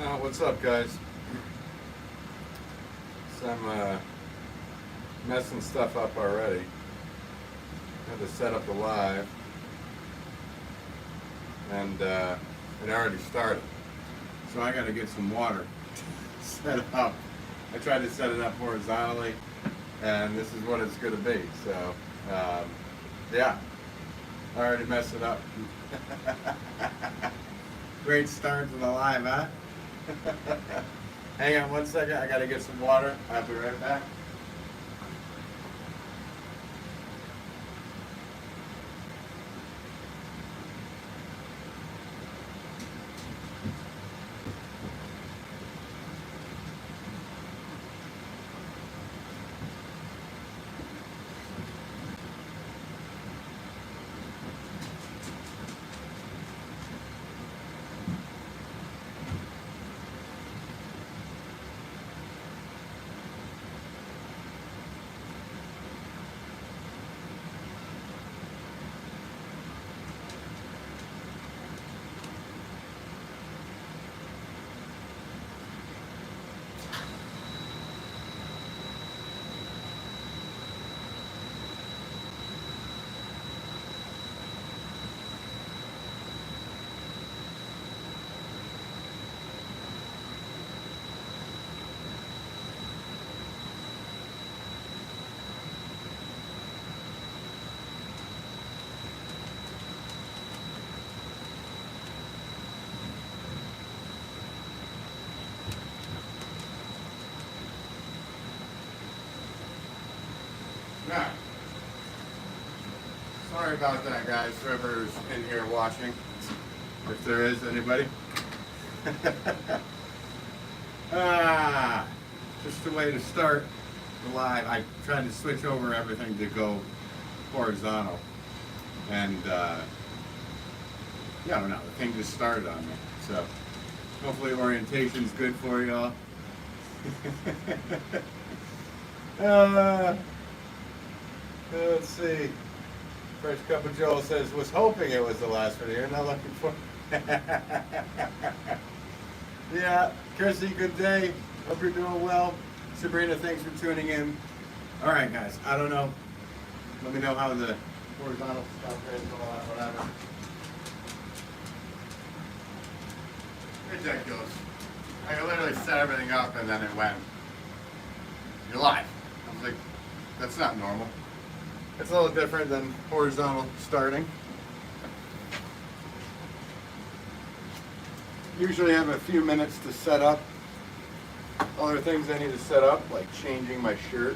What's up, guys? So I'm messing stuff up already. Had to set up the live, and it already started. So I got to get some water set up. I tried to set it up horizontally, and this is what it's going to be. So, yeah, I already messed it up. Great start to the live, huh? Hang on one second, I gotta get some water. I'll be right back. Now, sorry about that, guys. Whoever's in here watching, if there is anybody. Just a way to start the live. I tried to switch over everything to go horizontal, and yeah, I don't know. The thing just started on me. So hopefully orientation's good for y'all. Let's see. Fresh Cup of Joel says, was hoping it was the last video, not looking for. Yeah, Chrissy, good day. Hope you're doing well. Sabrina, thanks for tuning in. All right, guys, I don't know. Let me know how the horizontal stuff is, whatever. Ridiculous. I literally set everything up and then it went, you're live. I was like, that's not normal. It's a little different than horizontal starting. Usually I have a few minutes to set up. Other things I need to set up, like changing my shirt.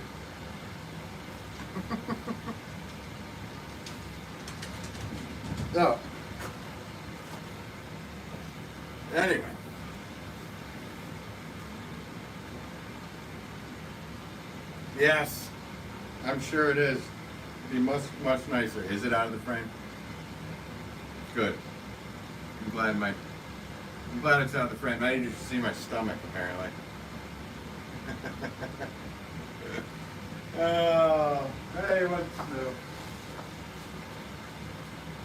So, anyway. Yes, I'm sure it is. It'd be much nicer. Is it out of the frame? Good. I'm glad it's out of the frame. I need you to see my stomach, apparently. Oh, hey, what's new?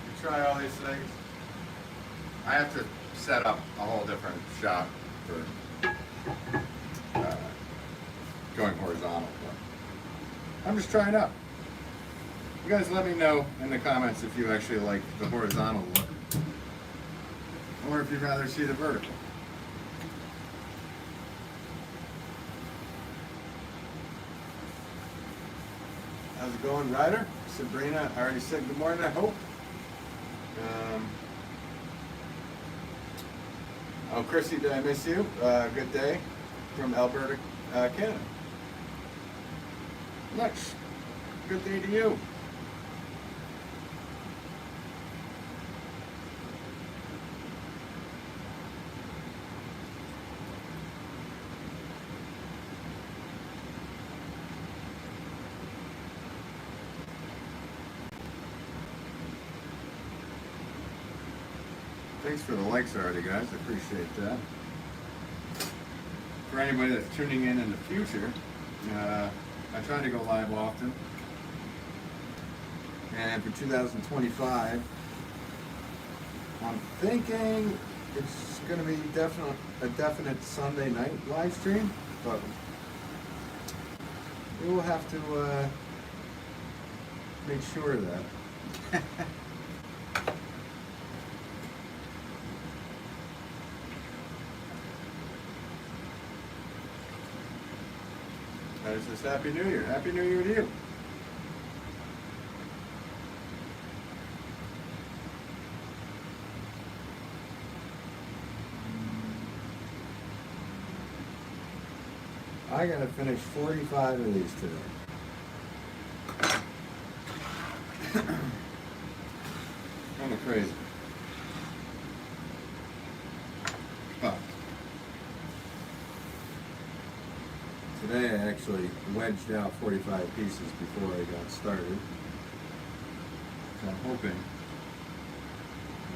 You try all these things. I have to set up a whole different shot for going horizontal. But I'm just trying out. You guys let me know in the comments if you actually like the horizontal look, or if you'd rather see the vertical. How's it going, Ryder? Sabrina, I already said good morning, I hope. Oh, Chrissy, did I miss you? Good day from Alberta, Canada. Nice. Good day to you. Thanks for the likes already, guys. I appreciate that. For anybody that's tuning in the future, I try to go live often. And for 2025, I'm thinking it's going to be a definite Sunday night live stream, but we will have to make sure of that. I just Happy New Year. Happy New Year to you. I gotta finish 45 of these today. Kind of crazy. But today I actually wedged out 45 pieces before I got started. So I'm hoping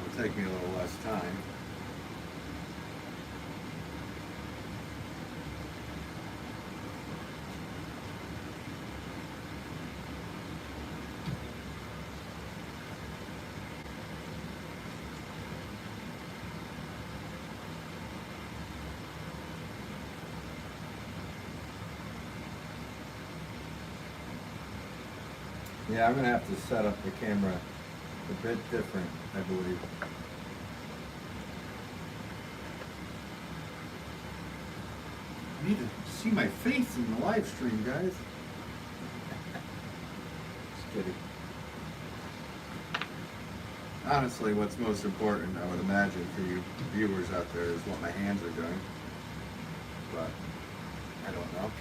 it'll take me a little less time. Yeah, I'm going to have to set up the camera a bit different, I believe. I need to see my face in the live stream, guys. Just kidding. Honestly, what's most important, I would imagine, for you viewers out there is what my hands are doing. But I don't know.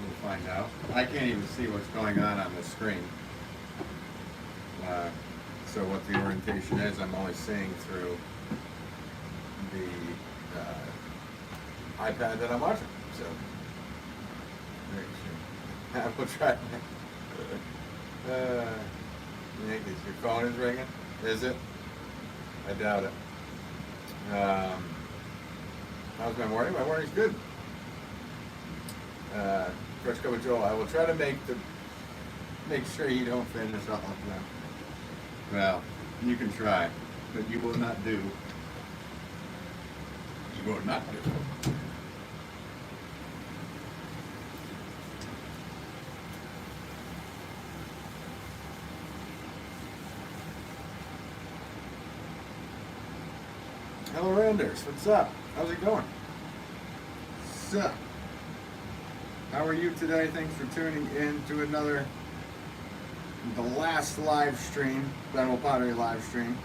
We'll find out. I can't even see what's going on the screen. So what the orientation is, I'm only seeing through the iPad that I'm watching. So I will try. You think your phone is ringing? Is it? I doubt it. How's my morning? My morning's good. Fresh cup of Joel. I will try to make sure you don't finish all of them. Well, you can try, but you will not do. You will not do. Hello, Randers. What's up? How's it going? So, how are you today? Thanks for tuning in to the last live stream, Pottery live stream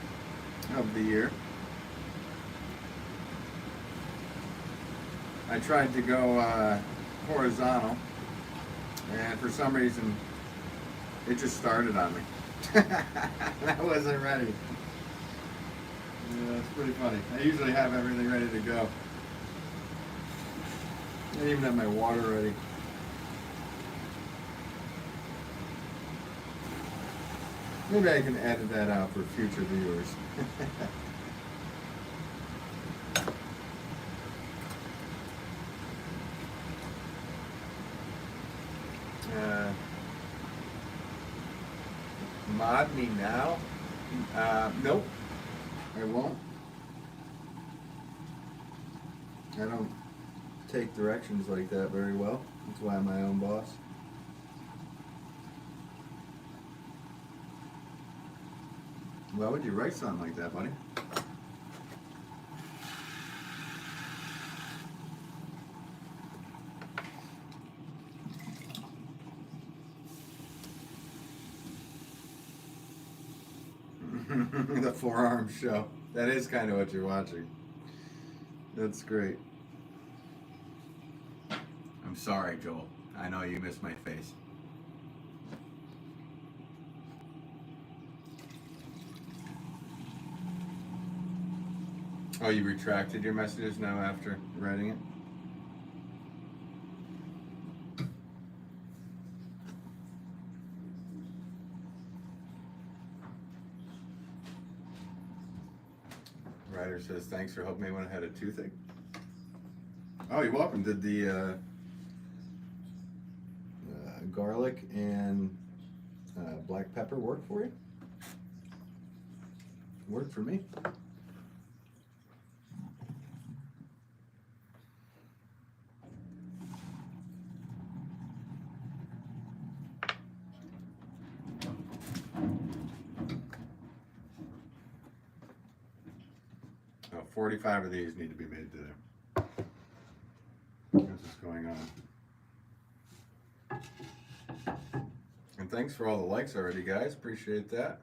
of the year. I tried to go horizontal, and for some reason, it just started on me. I wasn't ready. Yeah, it's pretty funny. I usually have everything ready to go. I didn't even have my water ready. Maybe I can edit that out for future viewers. Mod me now? Nope. I won't. I don't take directions like that very well. That's why I'm my own boss. Why would you write something like that, buddy? The forearm show. That is kind of what you're watching. That's great. I'm sorry, Joel. I know you missed my face. Oh, you retracted your messages now after writing it? Ryder says, thanks for helping me when I had a toothache. Oh, you're welcome. Did the garlic and black pepper work for you? Worked for me. Oh, 45 of these need to be made today. That's what's going on. And thanks for all the likes already, guys. Appreciate that.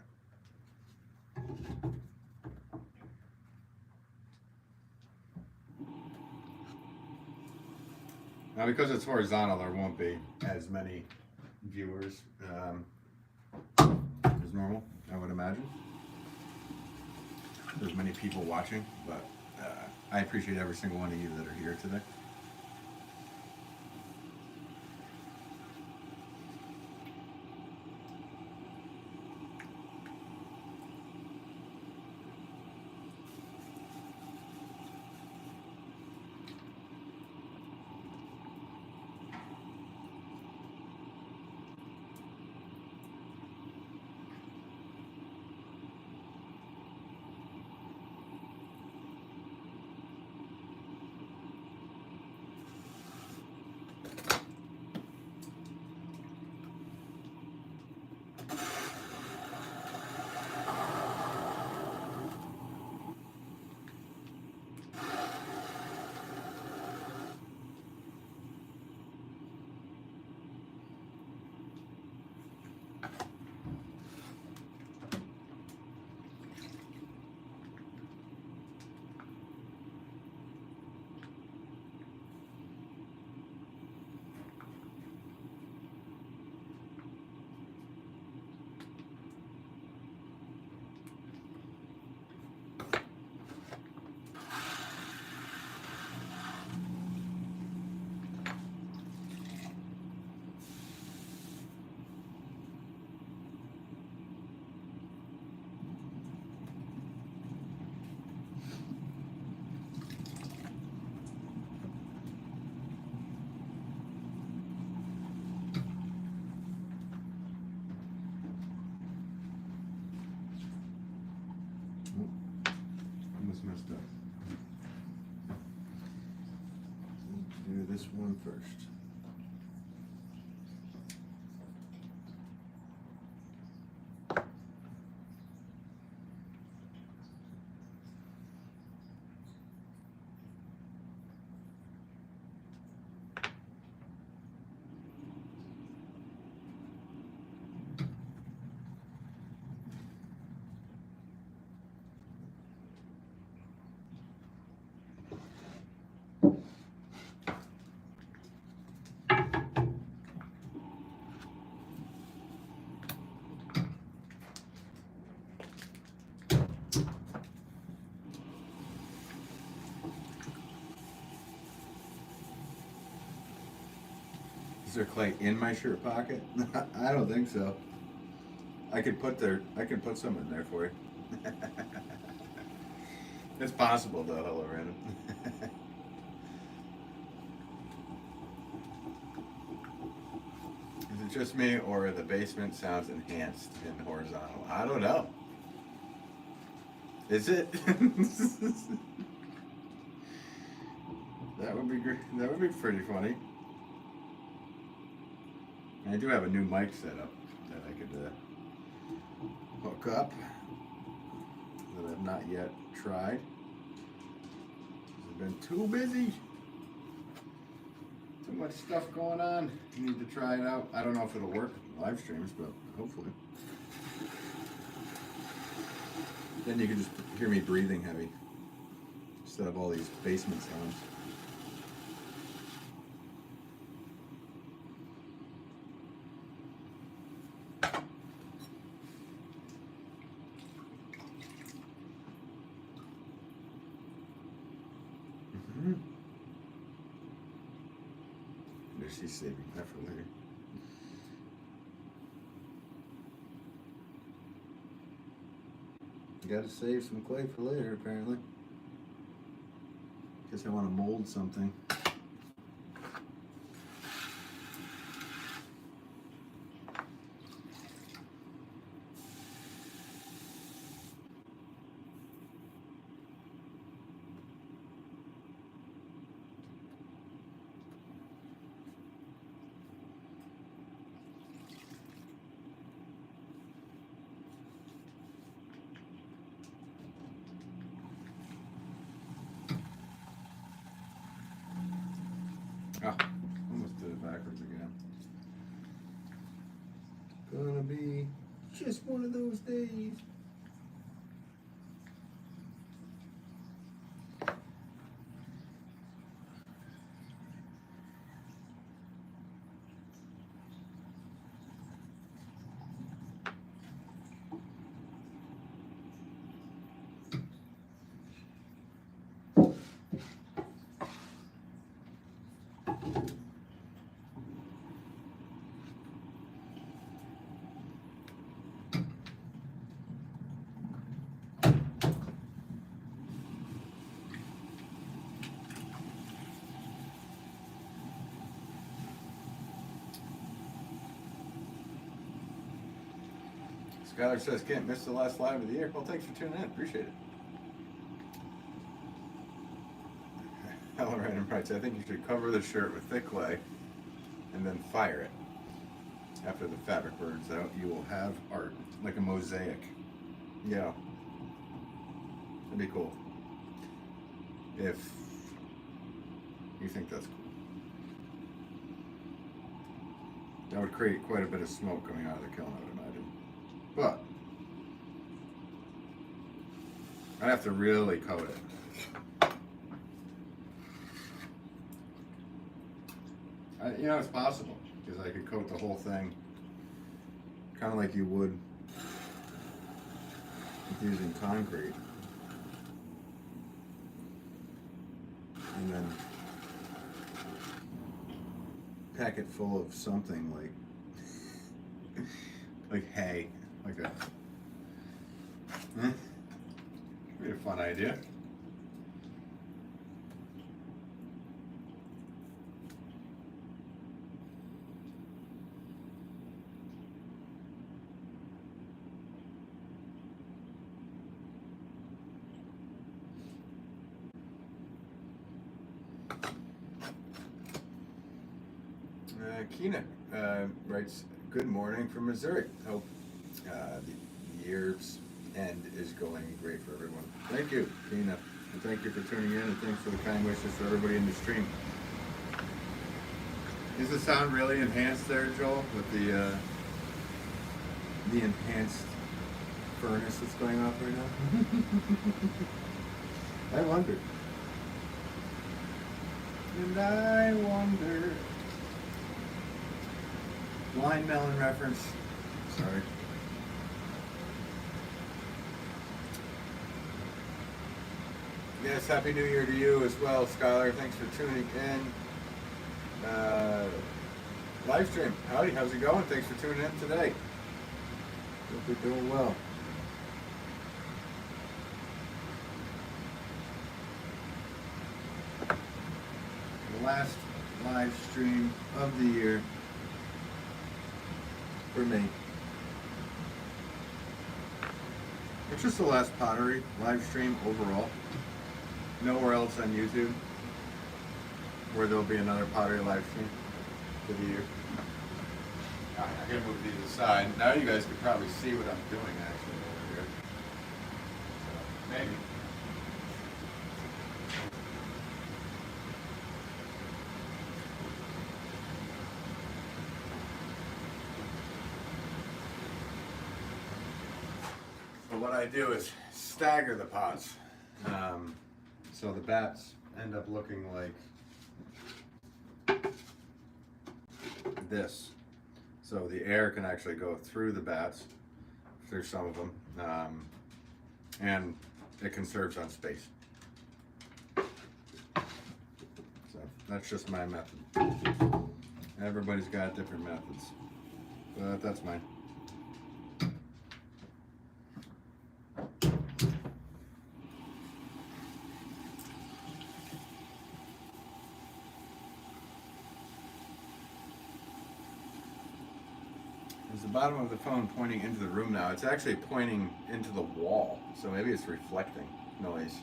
Now, because it's horizontal, there won't be as many viewers as normal, I would imagine. There's many people watching, but I appreciate every single one of you that are here today. Almost messed up. Do this one first. Is there clay in my shirt pocket? I don't think so. I could put some in there for you. It's possible though. Hello, random. Is it just me, or the basement sounds enhanced in horizontal? I don't know. Is it? That would be great. That would be pretty funny. I do have a new mic set up that I could hook up that I've not yet tried. I've been too busy. Too much stuff going on. I need to try it out. I don't know if it'll work in live streams, but hopefully. Then you can just hear me breathing heavy instead of all these basement sounds. She's saving that for later. You gotta save some clay for later, apparently. Guess I want to mold something. Ah, almost did it backwards again. Gonna be just one of those days. Skylar says, can't miss the last live of the year. Well, thanks for tuning in. Appreciate it. Helen Random writes, I think you should cover the shirt with thick clay and then fire it. After the fabric burns out, you will have art, like a mosaic. Yeah. That'd be cool. If you think that's cool. That would create quite a bit of smoke coming out of the kiln, I would imagine. But I'd have to really coat it. You know, it's possible, because I could coat the whole thing kind of like you would with using concrete. And then pack it full of something like hay, like a, be a fun idea. Keena writes, good morning from Missouri. Hope the year's end is going great for everyone. Thank you, Keena. And thank you for tuning in, and thanks for the kind wishes for everybody in the stream. Is the sound really enhanced there, Joel, with the enhanced furnace that's going off right now? I wonder. And I wonder. Blind melon reference. Sorry. Yes, Happy New Year to you as well, Skylar. Thanks for tuning in. Live stream. Howdy, how's it going? Thanks for tuning in today. Hope you're doing well. The last live stream of the year for me. It's just the last Pottery live stream overall. Nowhere else on YouTube where there'll be another Pottery live stream for the year. Alright, I'm gonna move these aside. Now you guys can probably see what I'm doing actually over here. So, maybe. So what I do is stagger the pots. So the bats end up looking like this. So the air can actually go through the bats, through some of them, and it conserves on space. So that's just my method. Everybody's got different methods, but that's mine. Is the bottom of the phone pointing into the room now? It's actually pointing into the wall, so maybe it's reflecting noise.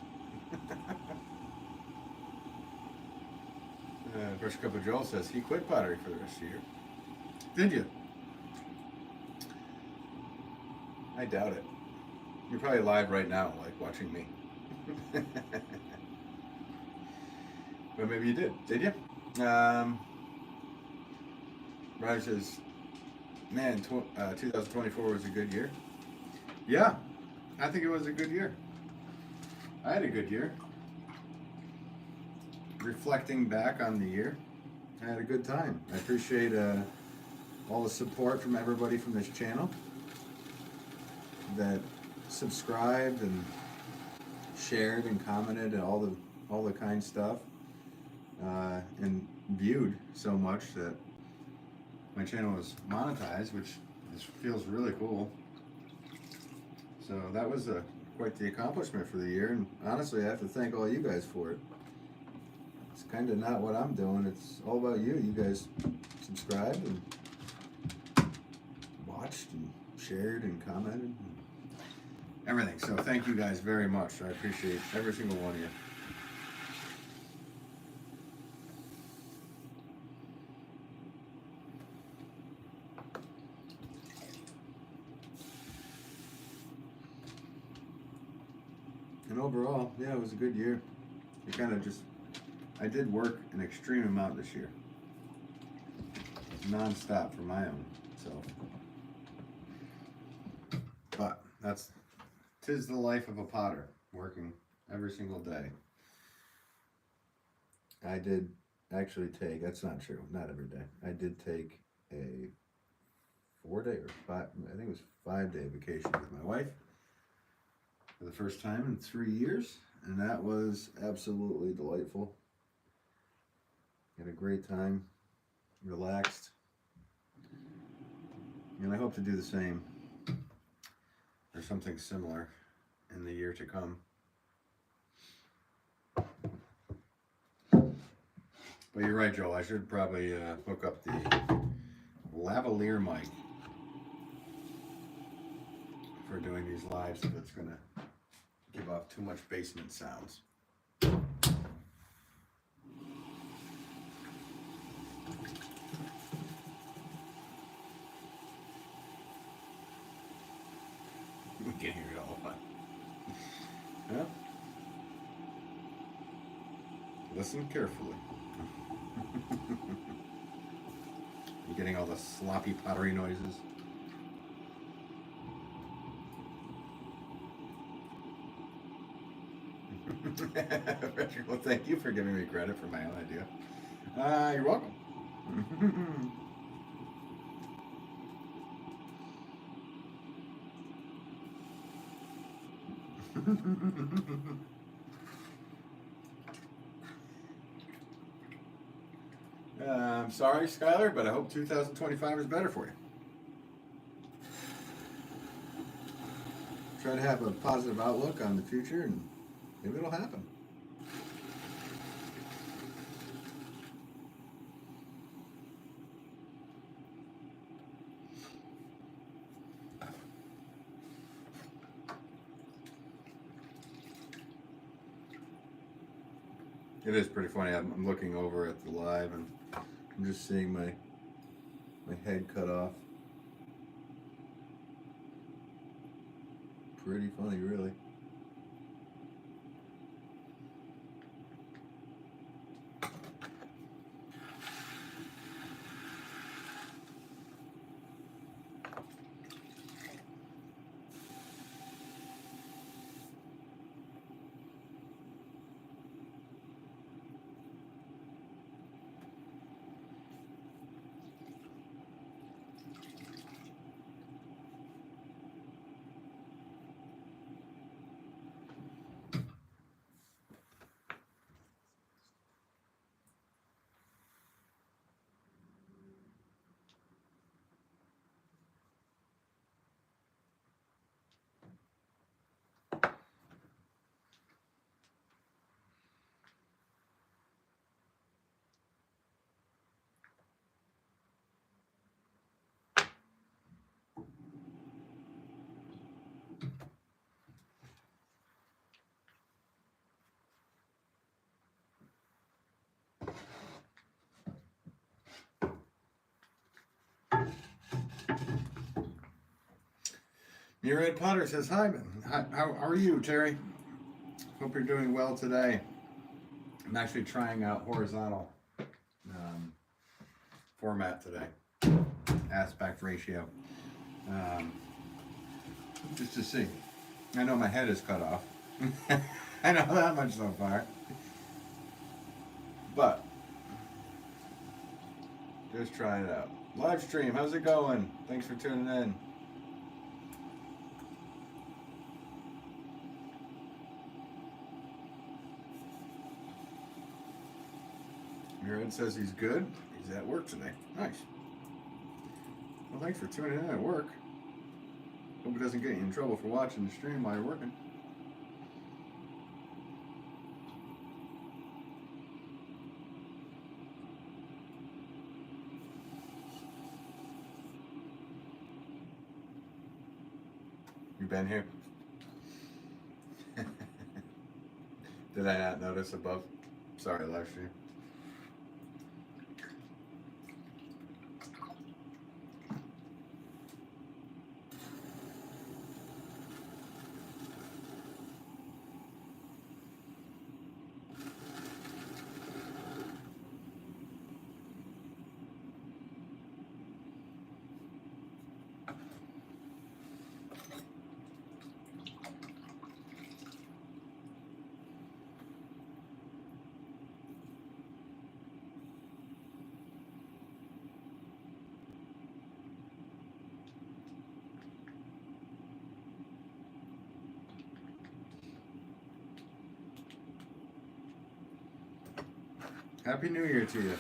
First Cup of Joel says he quit pottery for the rest of the year. Did you? I doubt it. You're probably live right now, like watching me. But maybe you did. Did you? Raj says, man, 2024 was a good year. Yeah, I think it was a good year. I had a good year. Reflecting back on the year, I had a good time. I appreciate all the support from everybody from this channel that subscribed and shared and commented and all the kind stuff, and viewed so much that my channel was monetized, which feels really cool. So that was quite the accomplishment for the year, and honestly, I have to thank all you guys for it. It's kind of not what I'm doing. It's all about you. You guys subscribed and watched and shared and commented and everything. So thank you guys very much. I appreciate every single one of you. And overall, yeah, it was a good year. I did work an extreme amount this year. Non-stop for my own self. But tis the life of a potter, working every single day. I did actually take, that's not true, not every day. I did take a 4-day or 5, I think it was 5-day vacation with my wife for the first time in 3 years, and that was absolutely delightful. Had a great time, relaxed, and I hope to do the same or something similar in the year to come. But you're right, Joel, I should probably hook up the lavalier mic for doing these lives if it's going to give off too much basement sounds. You can hear it all. Yeah. Listen carefully. You getting all the sloppy pottery noises? Well, thank you for giving me credit for my own idea. You're welcome. I'm sorry, Skylar, but I hope 2025 is better for you. Try to have a positive outlook on the future, and maybe it'll happen. It is pretty funny. I'm looking over at the live, and I'm just seeing my head cut off. Pretty funny, really. Your Red Potter says, hi, how are you, Terry? Hope you're doing well today. I'm actually trying out horizontal format today, aspect ratio, just to see. I know my head is cut off. I know that much so far. But just try it out. Live stream, how's it going? Thanks for tuning in. Aaron says he's good. He's at work today. Nice. Well, thanks for tuning in at work. Hope it doesn't get you in trouble for watching the stream while you're working. You been here? Did I not notice above? Sorry, live stream. Happy New Year to you.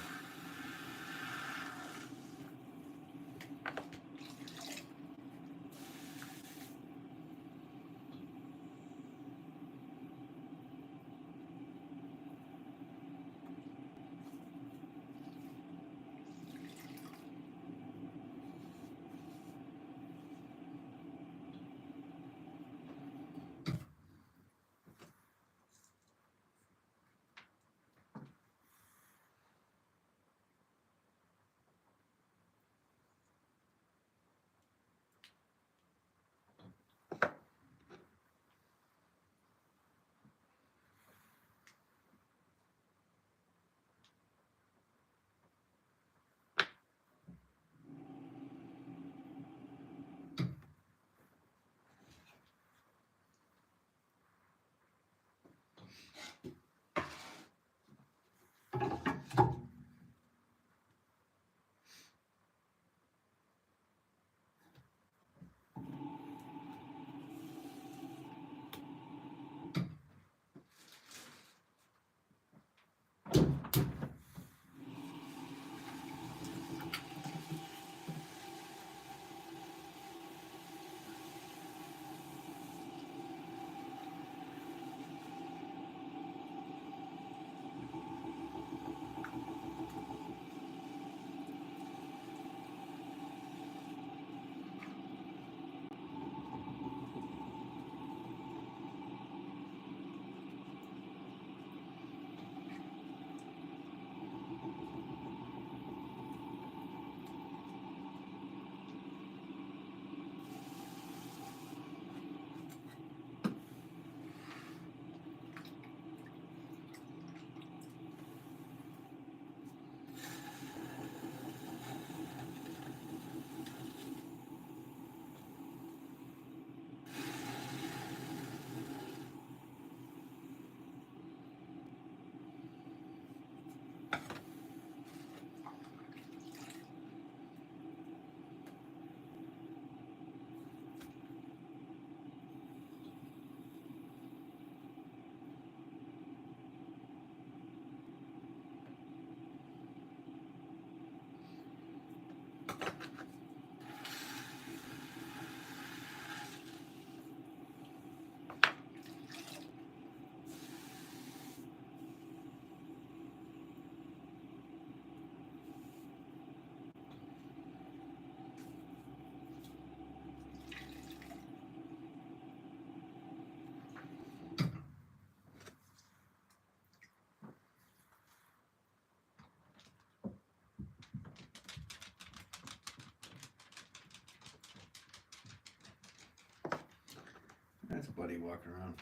That's Buddy walking around.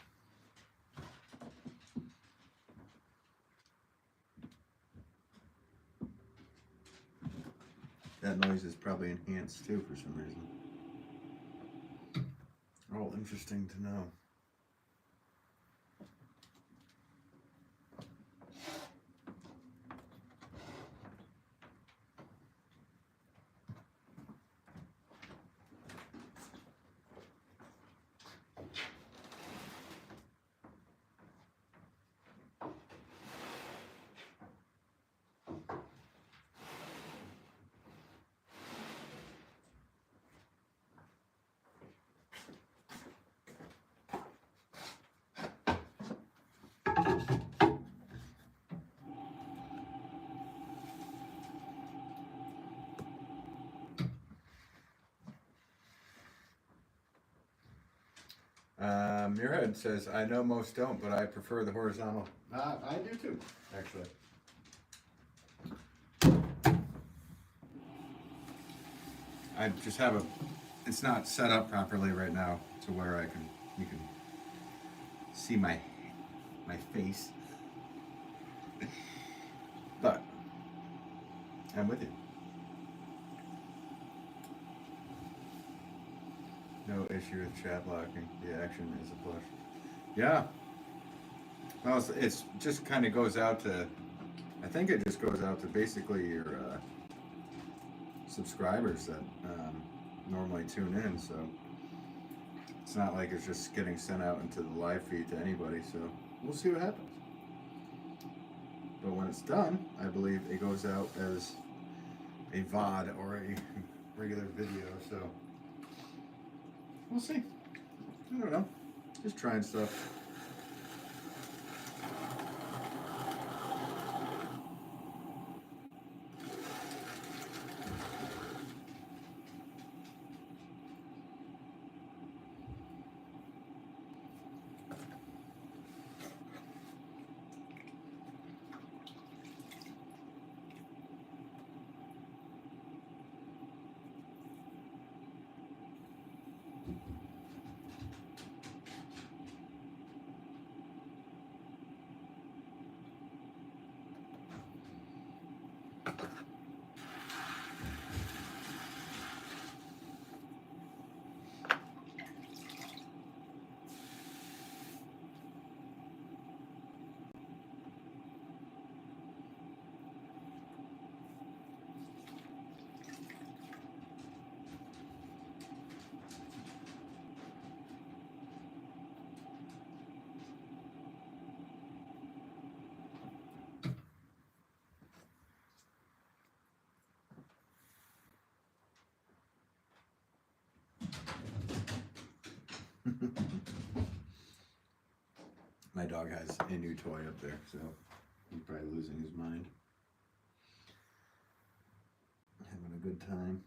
that noise is probably enhanced too for some reason. All interesting to know. Muirhead says, I know most don't, but I prefer the horizontal. I do too, actually. I just have it's not set up properly right now to where you can see my face. But I'm with you. No issue with chat blocking. The action is a push. Yeah. Well, it's just kind of goes out to, I think it just goes out to basically your subscribers that normally tune in. So it's not like it's just getting sent out into the live feed to anybody. So we'll see what happens. But when it's done, I believe it goes out as a VOD or a regular video. So we'll see. I don't know. Just trying stuff. My dog has a new toy up there, so he's probably losing his mind. Having a good time.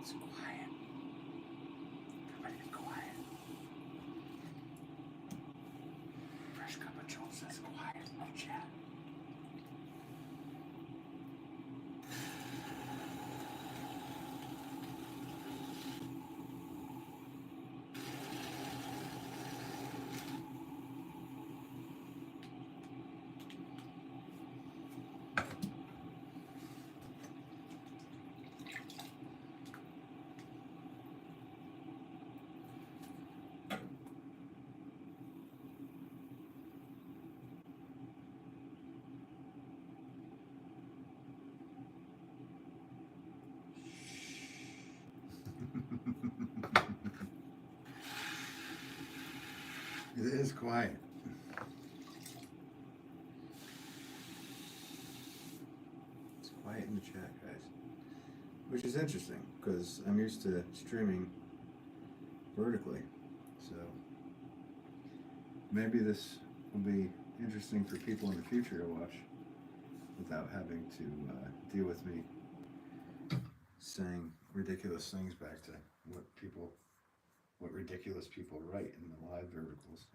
It's quiet. Everybody be quiet. Fresh Cup of Joe says quiet in the chat. It is quiet. It's quiet in the chat, guys. Which is interesting, because I'm used to streaming vertically. So maybe this will be interesting for people in the future to watch without having to deal with me saying ridiculous things back to what ridiculous people write in the live verticals.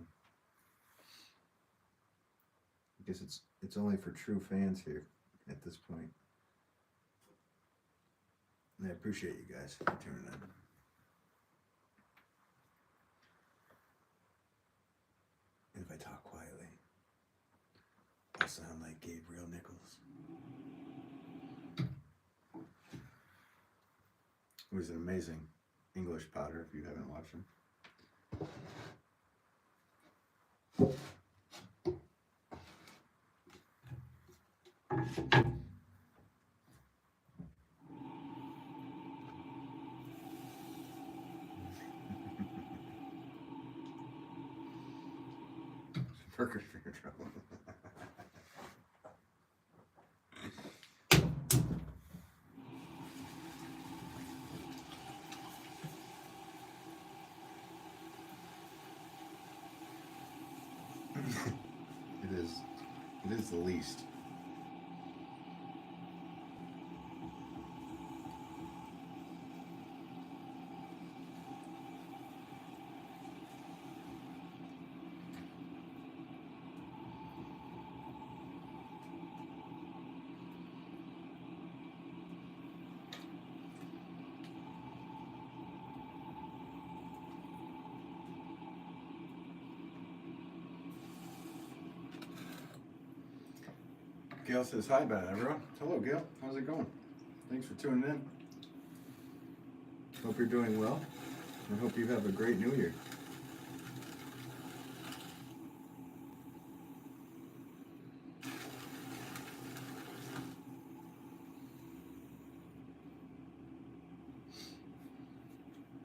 I guess it's only for true fans here at this point. And I appreciate you guys for tuning in. And if I talk quietly, I'll sound like Gabriel Nichols. He was an amazing English potter, if you haven't watched him. Burgers for your trouble. It is the least. Gail says hi, bye everyone. Hello, Gail. How's it going? Thanks for tuning in. Hope you're doing well. I hope you have a great New Year.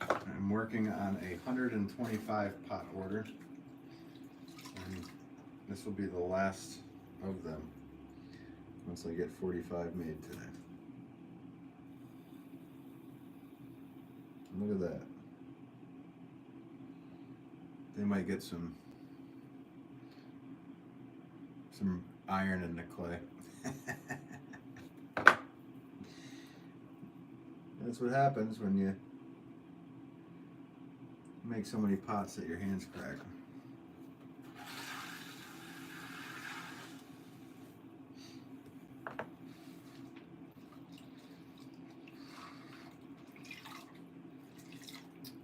I'm working on a 125 pot order, and this will be the last of them once I get 45 made today. Look at that. They might get some iron in the clay. That's what happens when you make so many pots that your hands crack.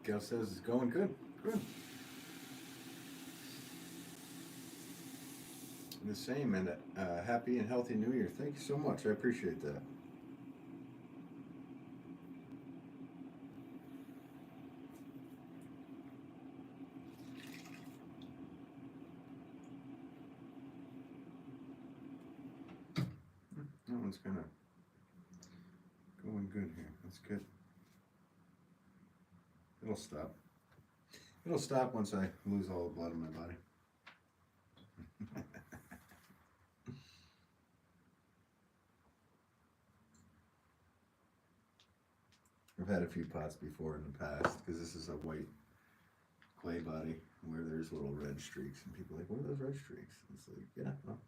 Gail says it's going good. Good. The same, and happy and healthy New Year. Thank you so much. I appreciate that. That one's kind of going good here. That's good. It'll stop. It'll stop once I lose all the blood in my body. I've had a few pots before in the past, because this is a white clay body where there's little red streaks, and people are like, what are those red streaks? And it's like, yeah, well,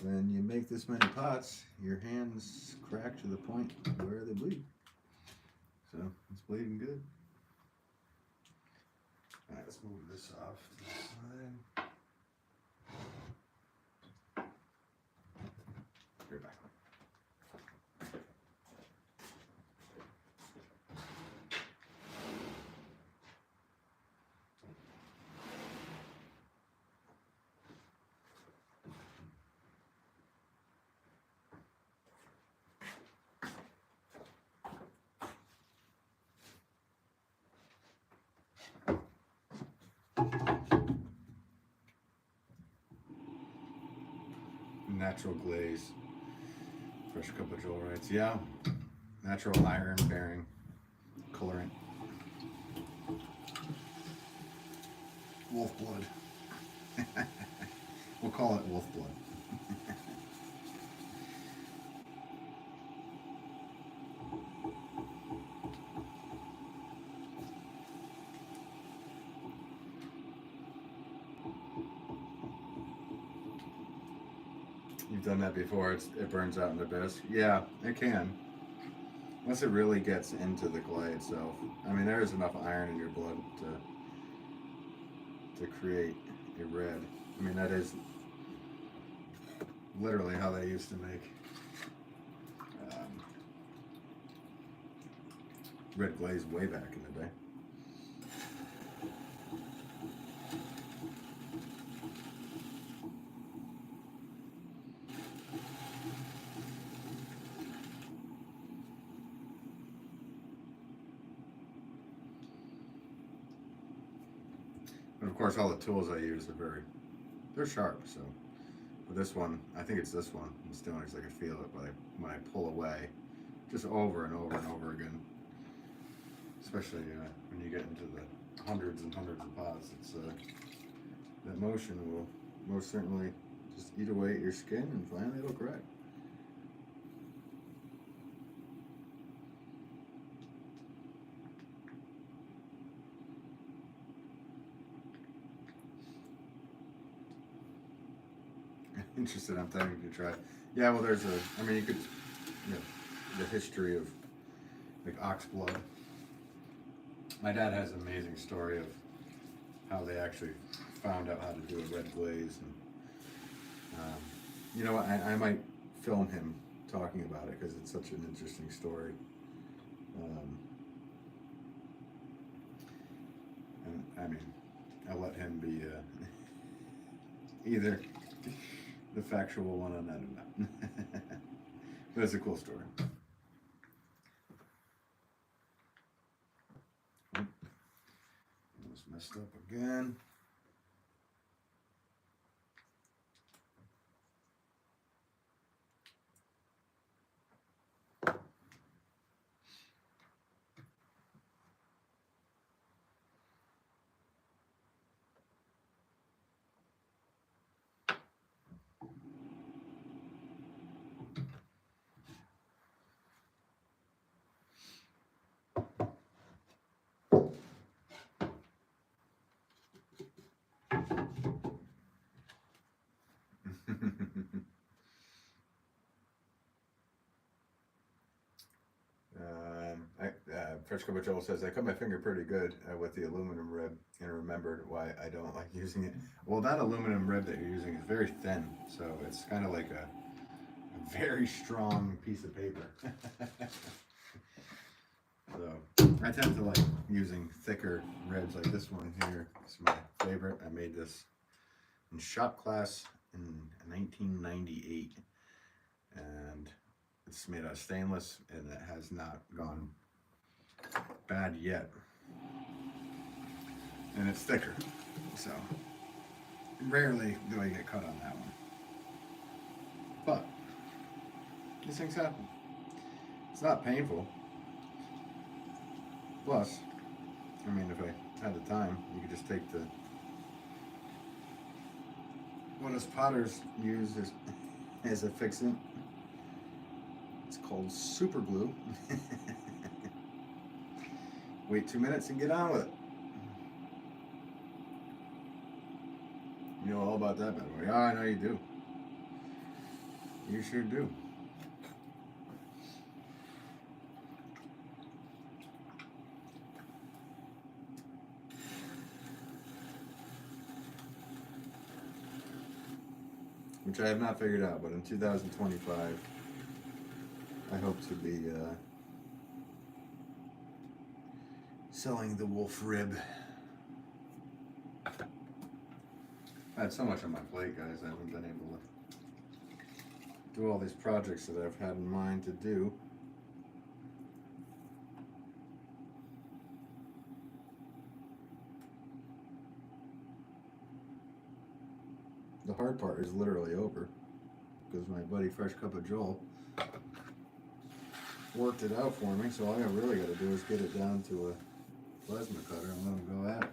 when you make this many pots, your hands crack to the point where they bleed. So it's bleeding good. Alright, let's move this off to the side. Right back. Natural glaze, fresh cup of Joel writes, yeah, natural iron bearing colorant. Wolf blood. We'll call it wolf blood. You've done that before. It burns out in the best. Yeah, it can. Once it really gets into the clay itself. I mean, there is enough iron in your blood to create a red. I mean, that is literally how they used to make red glaze way back in the day. And of course, all the tools I use are they're sharp. So, but this one, I think it's this one. It's doing it because I can feel it, but when I pull away, just over and over and over again. Especially when you get into the hundreds and hundreds of pots, it's that motion will most certainly just eat away at your skin, and finally it'll crack. Interested, I'm telling you to try. Yeah, well, I mean, you could, the history of like ox blood. My dad has an amazing story of how they actually found out how to do a red glaze. And you know what, I might film him talking about it because it's such an interesting story. And I mean, I'll let him be either the factual one on that or not. But it's a cool story. It was messed up again. Fresh Cup of Joel says, I cut my finger pretty good with the aluminum rib and remembered why I don't like using it. Well, that aluminum rib that you're using is very thin, so it's kind of like a very strong piece of paper. So I tend to like using thicker ribs like this one here. It's my favorite. I made this in shop class in 1998, and it's made out of stainless, and it has not gone bad yet, and it's thicker, so rarely do I get cut on that one, but these things happen. It's not painful. Plus, I mean, if I had the time, you could just take what us potters use as a fixant. It's called super glue. Wait 2 minutes and get on with it. You know all about that, by the way. Yeah, I know you do. You sure do. which I have not figured out, but in 2025, I hope to be selling the Wolff rib. I had so much on my plate, guys. I haven't been able to do all these projects that I've had in mind to do. The hard part is literally over because my buddy Fresh Cup of Joel worked it out for me, so all I really got to do is get it down to a plasma cutter and let him go at it.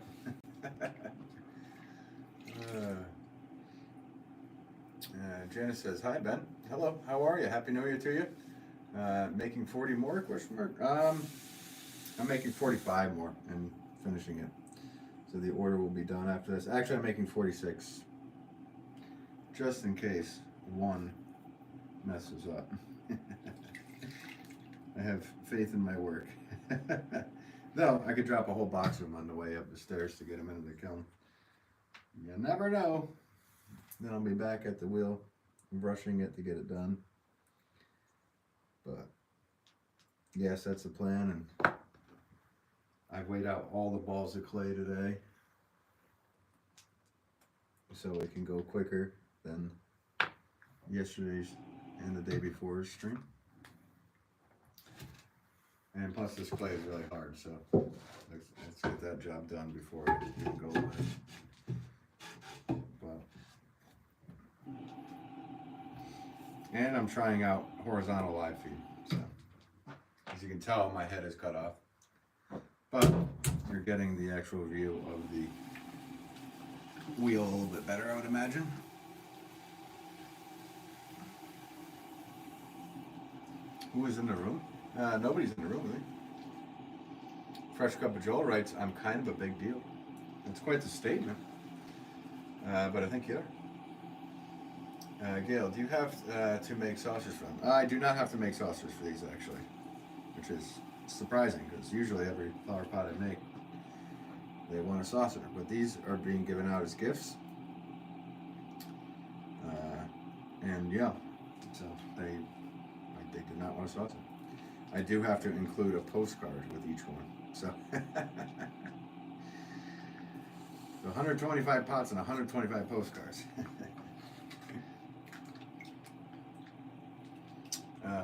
Janice says, "Hi Ben, hello, how are you? Happy New Year to you. Making 40 more? Question mark. I'm making 45 more and finishing it, so the order will be done after this. Actually, I'm making 46, just in case one messes up." I have faith in my work. Though I could drop a whole box of them on the way up the stairs to get them into the kiln. You never know. Then I'll be back at the wheel, brushing it to get it done. But yes, that's the plan, and I've weighed out all the balls of clay today, so it can go quicker than yesterday's and the day before's stream. And plus this clay is really hard, so let's get that job done before it can go away. And I'm trying out horizontal live feed, so as you can tell, my head is cut off, but you're getting the actual view of the wheel a little bit better, I would imagine. Who is in the room? Nobody's in the room, really. Fresh Cup of Joel writes, "I'm kind of a big deal." That's quite the statement, but I think you are. Gail, do you have to make saucers for them? I do not have to make saucers for these, actually, which is surprising because usually every flower pot I make, they want a saucer, but these are being given out as gifts, and yeah, so they did not want a saucer. I do have to include a postcard with each one, so 125 pots and 125 postcards.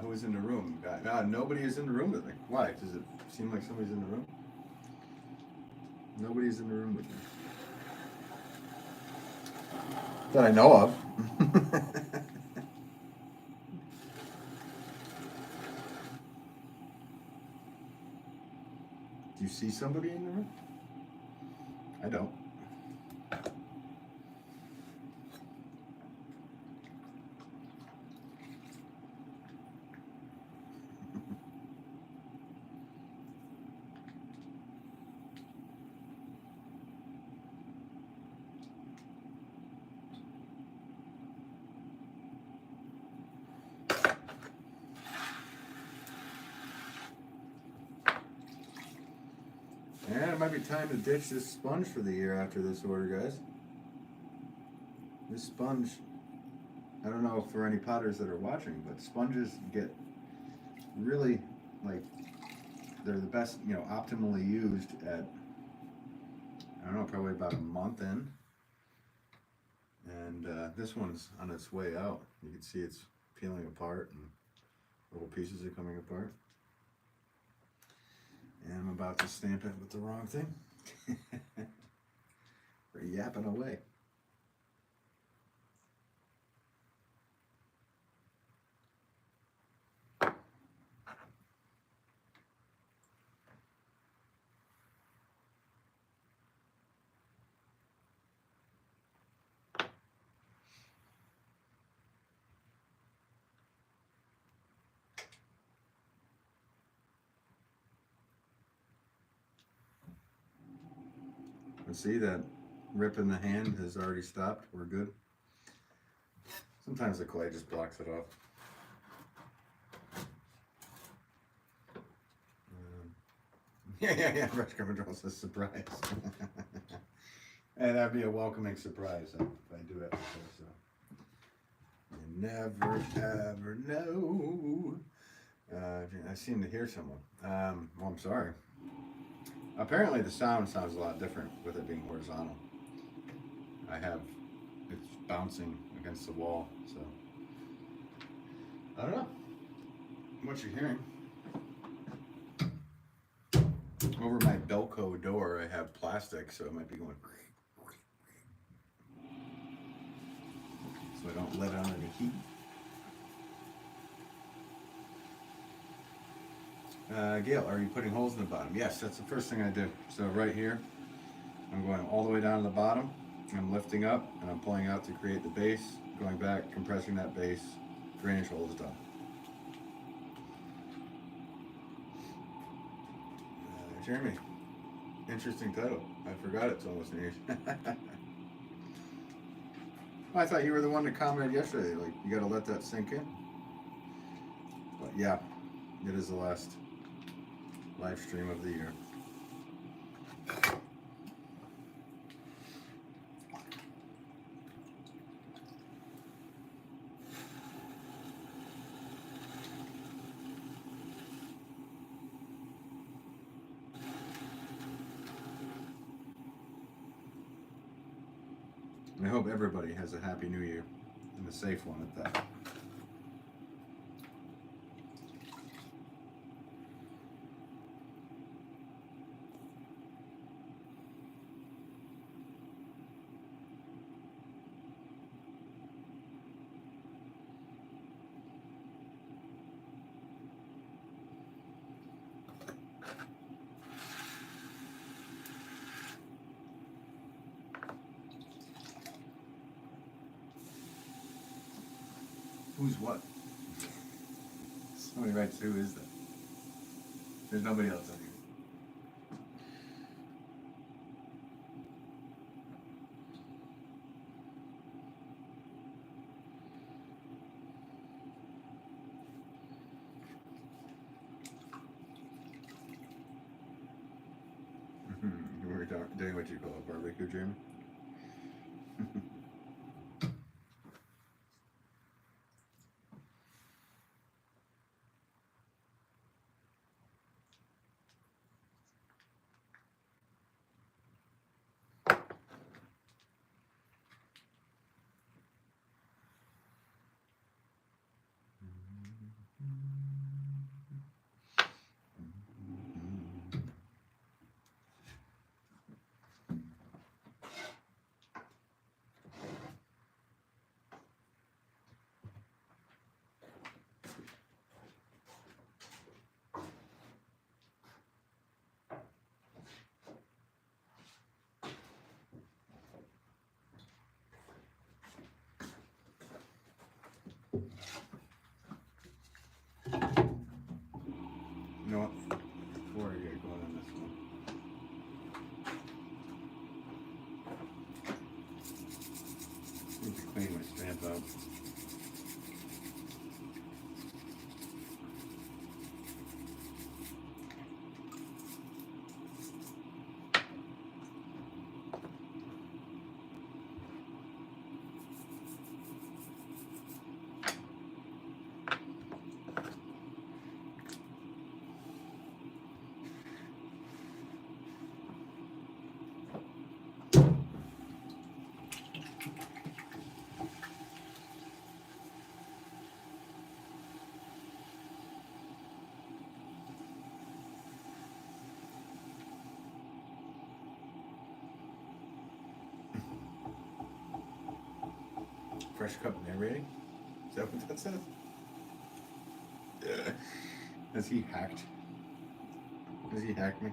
Who is in the room? Nobody is in the room with me. Why? Does it seem like somebody's in the room? Nobody's in the room with me. That I know of. Do you see somebody in the room? I don't. And it might be time to ditch this sponge for the year after this order, guys. This sponge, I don't know for any potters that are watching, but sponges get really, like, they're the best, optimally used at, I don't know, probably about a month in. And this one's on its way out. You can see it's peeling apart and little pieces are coming apart. And I'm about to stamp it with the wrong thing. We're yapping away. See, that rip in the hand has already stopped. We're good. Sometimes the clay just blocks it off. Yeah. Fresh Cup of Joel says surprise. And that'd be a welcoming surprise if I do have to say so. never ever know. I seem to hear someone. Well, I'm sorry. Apparently, the sounds a lot different with it being horizontal. I have it's bouncing against the wall, so I don't know what you're hearing. Over my Belco door, I have plastic, so it might be going. So I don't let on any heat. Gail, are you putting holes in the bottom? Yes, that's the first thing I do. So right here, I'm going all the way down to the bottom. I'm lifting up and I'm pulling out to create the base, going back, compressing that base, drainage hole is done. Jeremy, interesting title. I forgot it's almost New Year's. I thought you were the one that commented yesterday, like, you gotta let that sink in. But yeah, it is the last live stream of the year. And I hope everybody has a happy new year and a safe one at that. Who's what? Somebody writes, who is that? There's nobody else on here. We're doing what you call a barbecue, Jeremy. You know what? Before I get going on this one, I need to clean my stamp out. Fresh cup narrating? Is that what that says? Yeah. Has he hacked? Has he hacked me?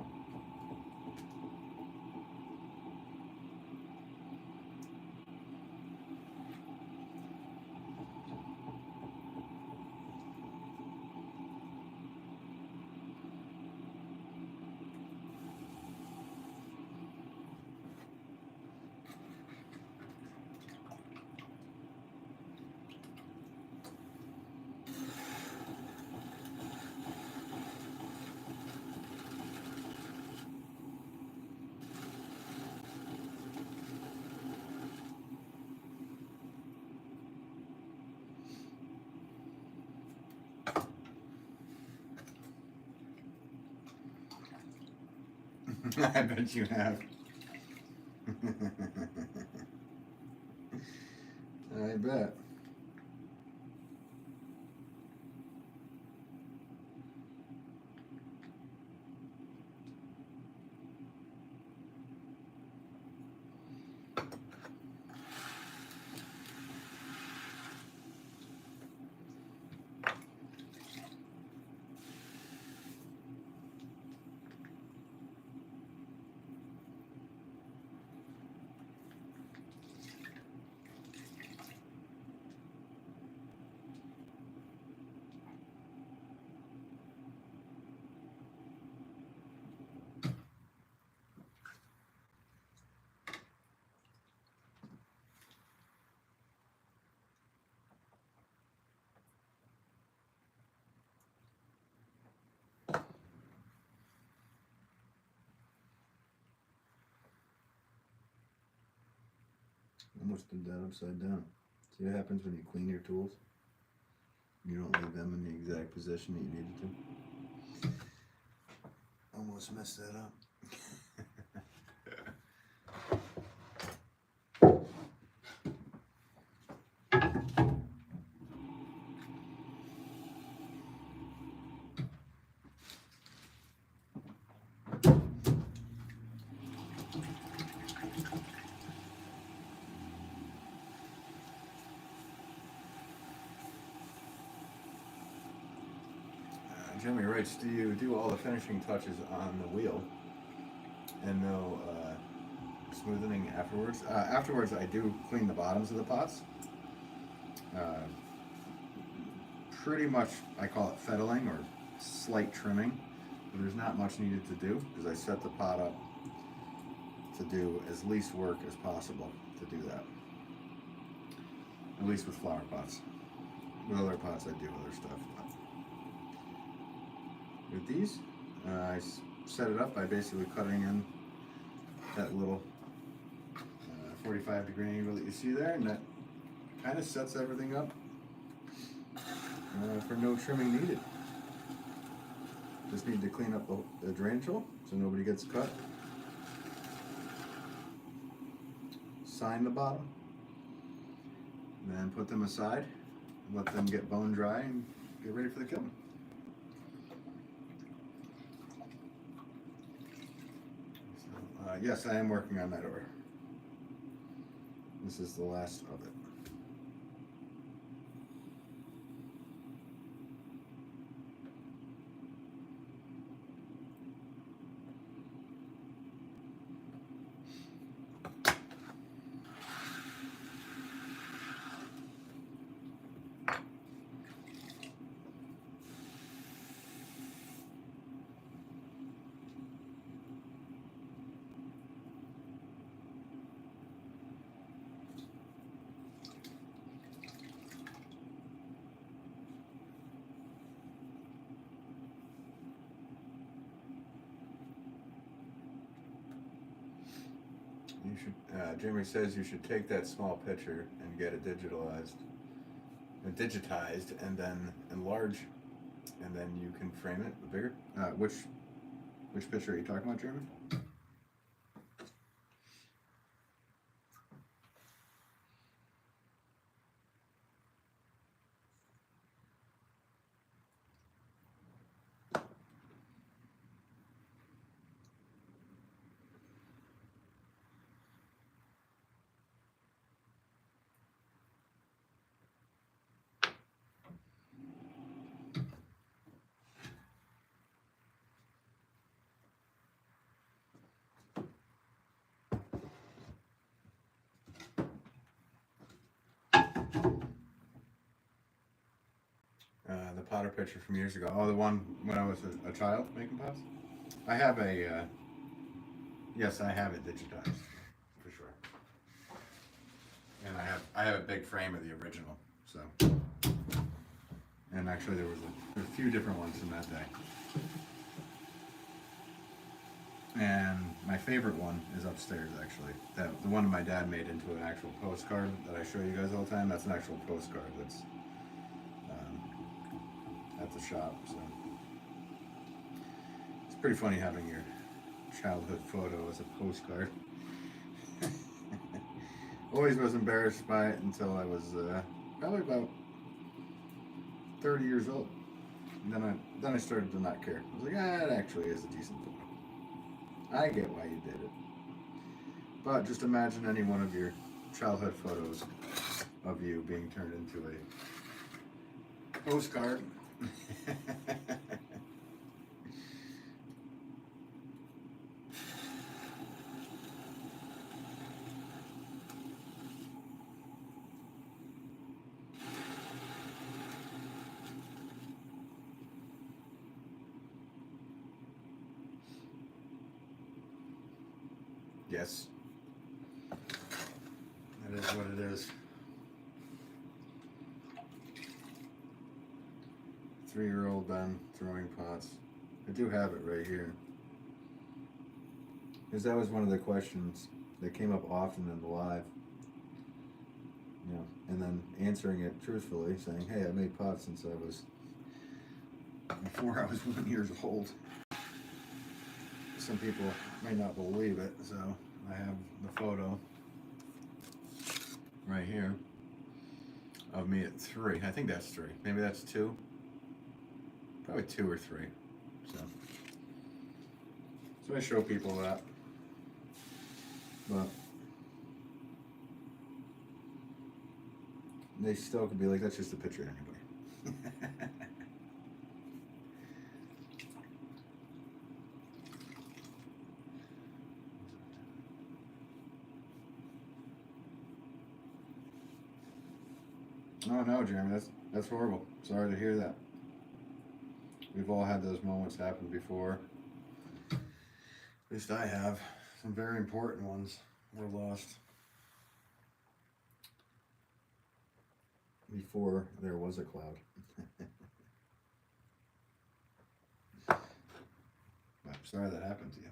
I bet you have. I bet. Almost did that upside down. See what happens when you clean your tools? You don't leave them in the exact position that you needed to. Almost messed that up. Jimmy writes, do you do all the finishing touches on the wheel and no smoothing afterwards? Afterwards I do clean the bottoms of the pots. Pretty much I call it fettling or slight trimming. But there's not much needed to do because I set the pot up to do as least work as possible to do that. At least with flower pots. With other pots I do other stuff. With these, I set it up by basically cutting in that little 45-degree angle that you see there, and that kind of sets everything up for no trimming needed. Just need to clean up the drainage hole so nobody gets cut. Sign the bottom, and then put them aside, let them get bone dry, and get ready for the kiln. Yes, I am working on that order. This is the last of it. You should. Jimmy says you should take that small picture and get it digitized, and then enlarge, and then you can frame it bigger. Which picture are you talking about, Jeremy? The Potter picture from years ago. Oh, the one when I was a child making pots? I have a, yes, I have it digitized, for sure. And I have a big frame of the original, so. And actually there was a few different ones from that day. And my favorite one is upstairs, actually. The one my dad made into an actual postcard that I show you guys all the time. That's an actual postcard that's at the shop. So it's pretty funny having your childhood photo as a postcard. Always was embarrassed by it until I was probably about 30 years old. And then I started to not care. I was like, it actually is a decent photo. I get why you did it. But just imagine any one of your childhood photos of you being turned into a postcard. Yes. That is what it is. 3-year-old Ben throwing pots. I do have it right here. Because that was one of the questions that came up often in the live. You know, and then answering it truthfully, saying, hey, I made pots since I was before I was 1 year old. Some people may not believe it, so I have the photo right here of me at 3. I think that's 3. Maybe that's 2. Probably 2 or 3. So I show people that. But they still could be like, that's just a picture anyway. Oh no, Jeremy, that's horrible. Sorry to hear that. We've all had those moments happen before. At least I have. Some very important ones were lost before there was a cloud. I'm sorry that happened to you.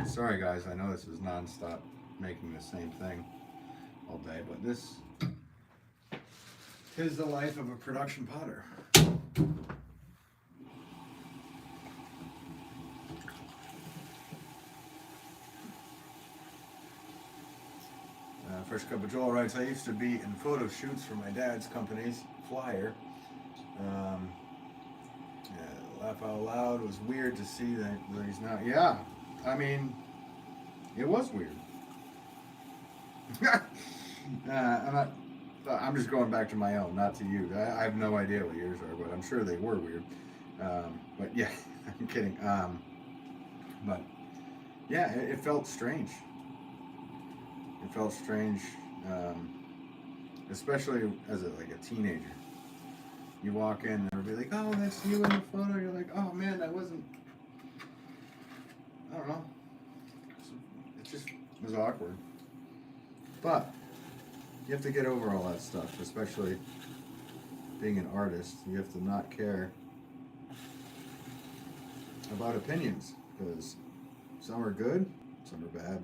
Sorry guys, I know this is non-stop making the same thing all day, but this is the life of a production potter. Fresh Cup of Joel writes, I used to be in photo shoots for my dad's company's flyer. Laugh out loud. It was weird to see that he's not. Yeah, I mean, it was weird. I'm just going back to my own, not to you. I have no idea what yours are, but I'm sure they were weird. But yeah, I'm kidding. But yeah, it felt strange. It felt strange, especially as a teenager. You walk in and everybody like, oh, that's you in the photo. You're like, oh man, that wasn't. I don't know. It just was awkward. But you have to get over all that stuff, especially being an artist. You have to not care about opinions, because some are good, some are bad.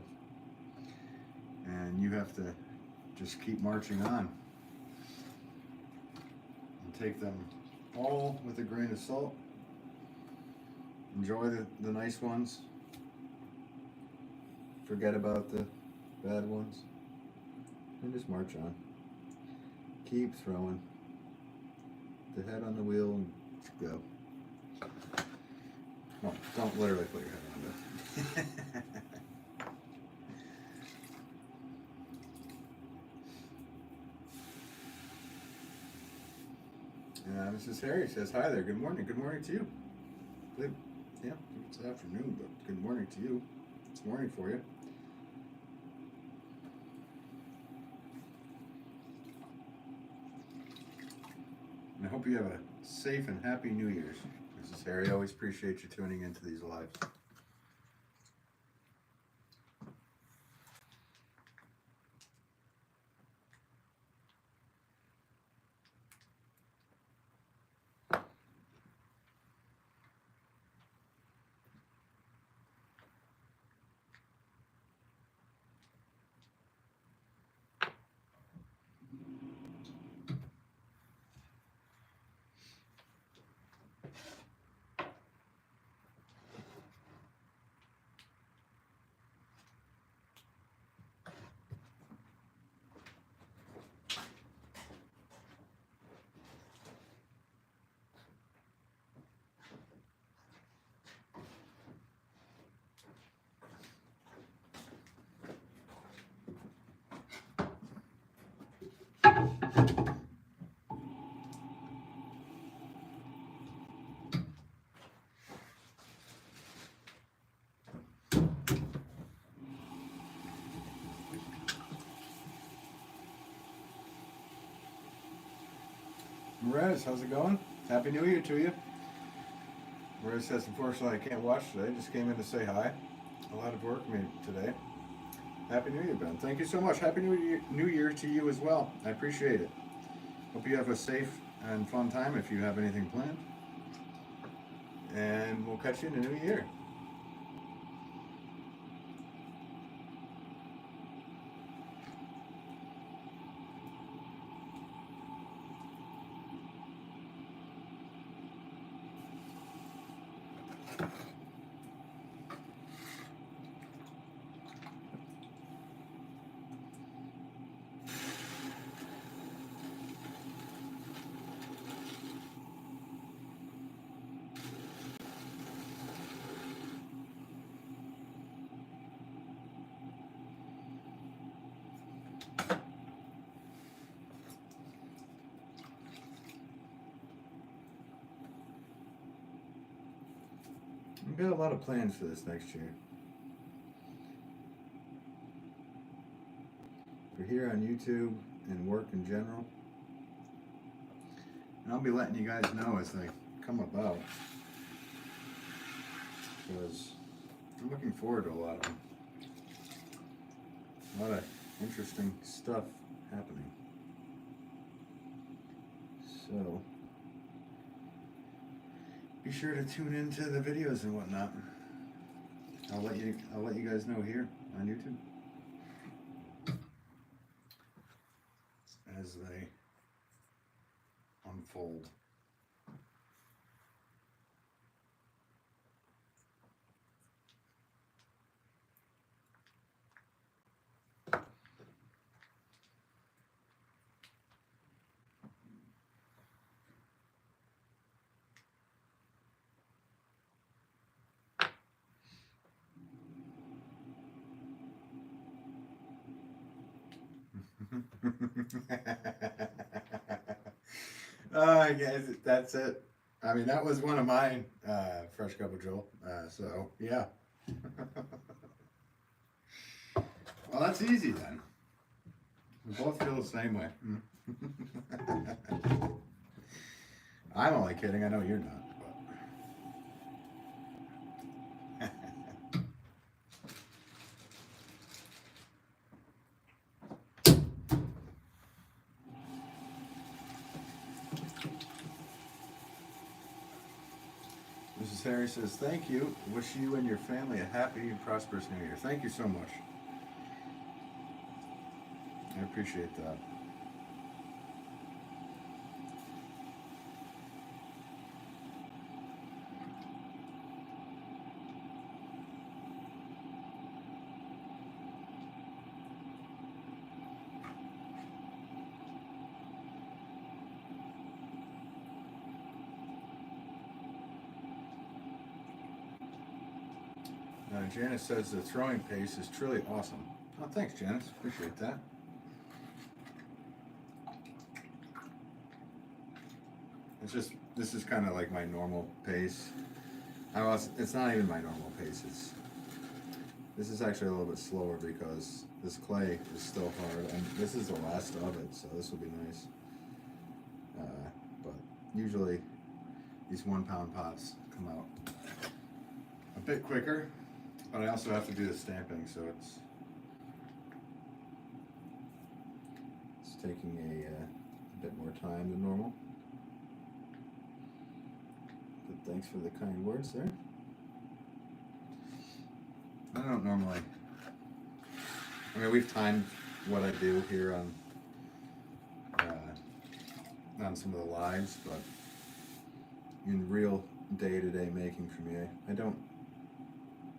And you have to just keep marching on and take them all with a grain of salt. Enjoy the nice ones. Forget about the bad ones. And just march on. Keep throwing. The head on the wheel and go. Well, don't literally put your head on it. Mrs. Harry says, hi there, good morning. Good morning to you. Yeah, it's afternoon, but good morning to you. It's morning for you. And I hope you have a safe and happy New Year's, Mrs. Harry. I always appreciate you tuning into these lives. Mirez, how's it going? Happy New Year to you. Mirez says, unfortunately, I can't watch today. Just came in to say hi. A lot of work made today. Happy New Year, Ben. Thank you so much. Happy New Year to you as well. I appreciate it. Hope you have a safe and fun time if you have anything planned. And we'll catch you in the new year. We've got a lot of plans for this next year. We're here on YouTube and work in general. And I'll be letting you guys know as they come about. Because I'm looking forward to a lot of them. A lot of interesting stuff happening. So be sure to tune into the videos and whatnot. I'll let you guys know here on YouTube as they unfold. Guys, that's it. I mean, that was one of mine, Fresh Cup of Joel. So, yeah. Well, that's easy then. We both feel the same way. I'm only kidding. I know you're not. Mrs. Harry says, thank you. Wish you and your family a happy and prosperous New Year. Thank you so much. I appreciate that. Janice says the throwing pace is truly awesome. Oh, thanks, Janice. Appreciate that. This is kind of like my normal pace. It's not even my normal pace. This is actually a little bit slower because this clay is still hard, and this is the last of it, so this will be nice. But usually these 1 pound pots come out a bit quicker. But I also have to do the stamping, so it's taking a bit more time than normal. But thanks for the kind words there. I don't normally. I mean, we've timed what I do here on some of the lives, but in real day-to-day making for me, I don't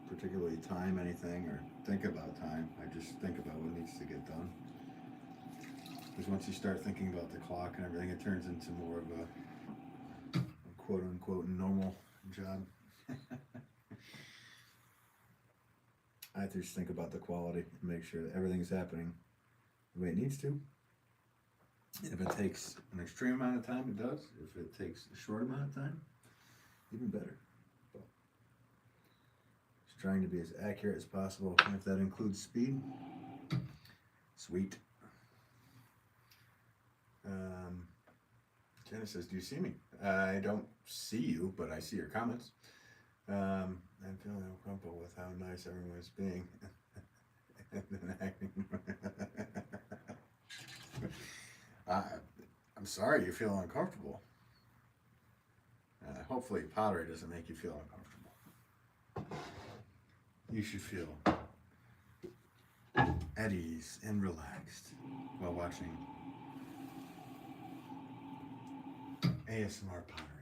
particularly time anything or think about time. I just think about what needs to get done. Because once you start thinking about the clock and everything, it turns into more of a quote-unquote normal job. I have to just think about the quality and make sure that everything's happening the way it needs to. If it takes an extreme amount of time, it does. If it takes a short amount of time, even better. But just trying to be as accurate as possible. If that includes speed, sweet. Jenna says, do you see me? I don't see you, but I see your comments. I'm feeling uncomfortable with how nice everyone's being. And then acting. I'm sorry you feel uncomfortable. Hopefully pottery doesn't make you feel uncomfortable. You should feel at ease and relaxed while watching ASMR pottery.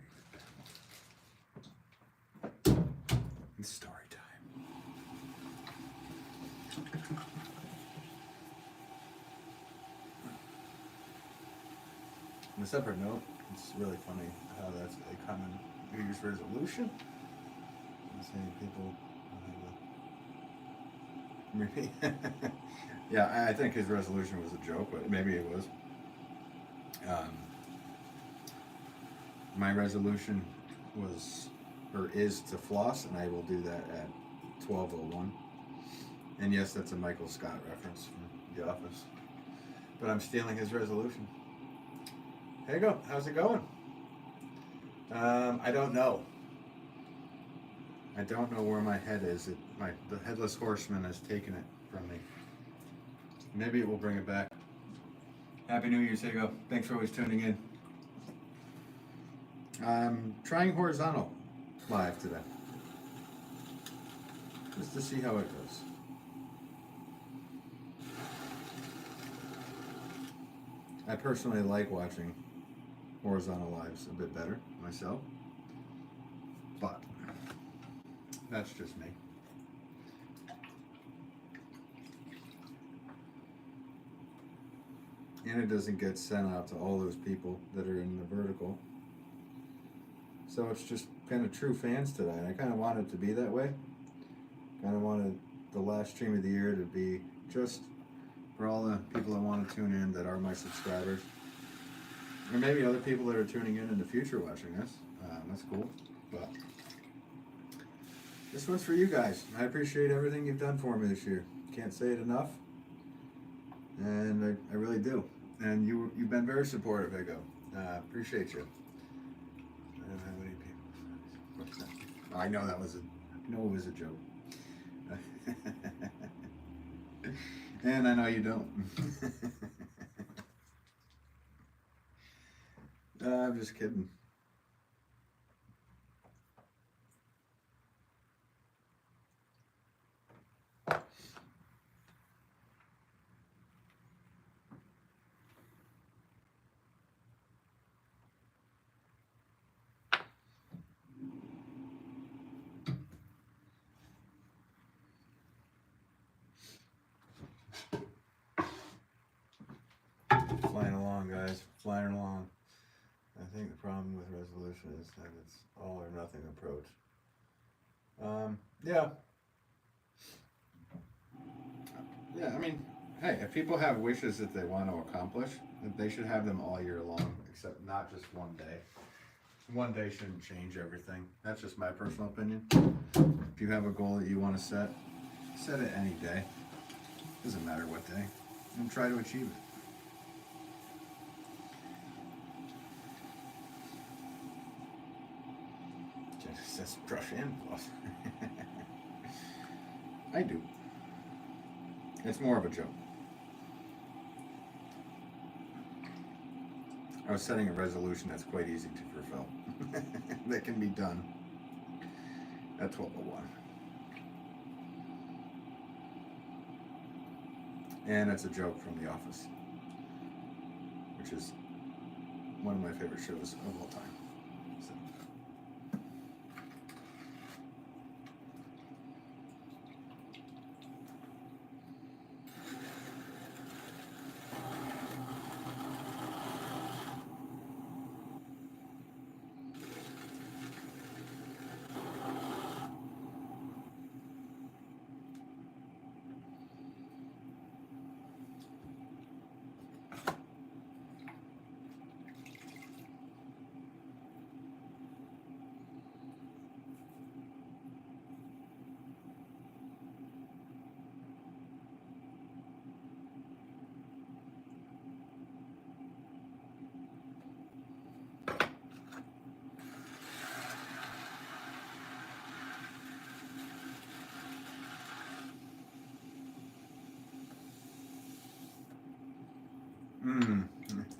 It's story time. On a separate note, it's really funny how that's a common New Year's resolution. I'm saying people maybe yeah, I think his resolution was a joke, but maybe it was. My resolution was or is to floss, and I will do that at 12:01. And yes, that's a Michael Scott reference from The Office. But I'm stealing his resolution. There you go. How's it going? I don't know. I don't know where my head is. The headless horseman has taken it from me. Maybe it will bring it back. Happy New Year's, Higo. Thanks for always tuning in. I'm trying horizontal live today. Just to see how it goes. I personally like watching horizontal lives a bit better myself. But that's just me. And it doesn't get sent out to all those people that are in the vertical. So it's just kind of true fans today. And I kind of wanted it to be that way. Kind of wanted the last stream of the year to be just for all the people that want to tune in that are my subscribers. Or maybe other people that are tuning in the future watching this. That's cool. But this one's for you guys. I appreciate everything you've done for me this year. Can't say it enough. And I really do. And you've been very supportive, Higo. Appreciate you. I don't have any people. I know it was a joke. And I know you don't. I'm just kidding. Flying along, guys. Flying along. I think the problem with resolution is that it's all or nothing approach. Yeah. Yeah, I mean, hey, if people have wishes that they want to accomplish, they should have them all year long, except not just one day. One day shouldn't change everything. That's just my personal opinion. If you have a goal that you want to set it any day. Doesn't matter what day. And try to achieve it. Says brush and floss. I do. It's more of a joke. I was setting a resolution that's quite easy to fulfill. That can be done at 12:01. And it's a joke from The Office, which is one of my favorite shows of all time. So.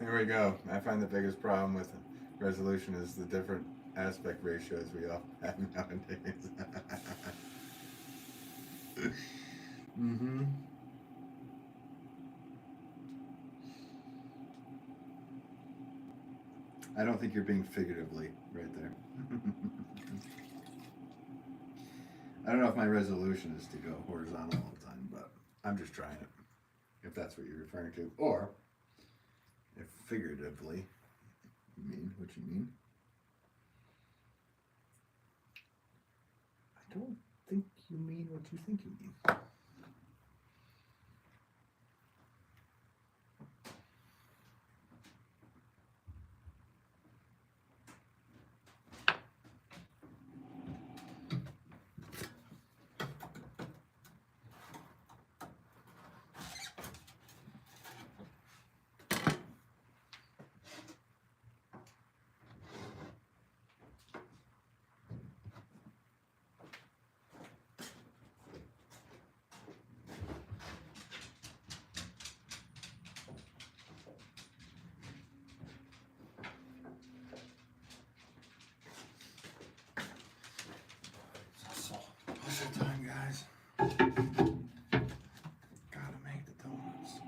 There we go. I find the biggest problem with resolution is the different aspect ratios we all have nowadays. Mm-hmm. I don't think you're being figuratively right there. I don't know if my resolution is to go horizontal all the time, but I'm just trying it. If that's what you're referring to, or if figuratively you mean what you mean. I don't think you mean what you think you mean. So, puzzle time, guys. Gotta make the donuts.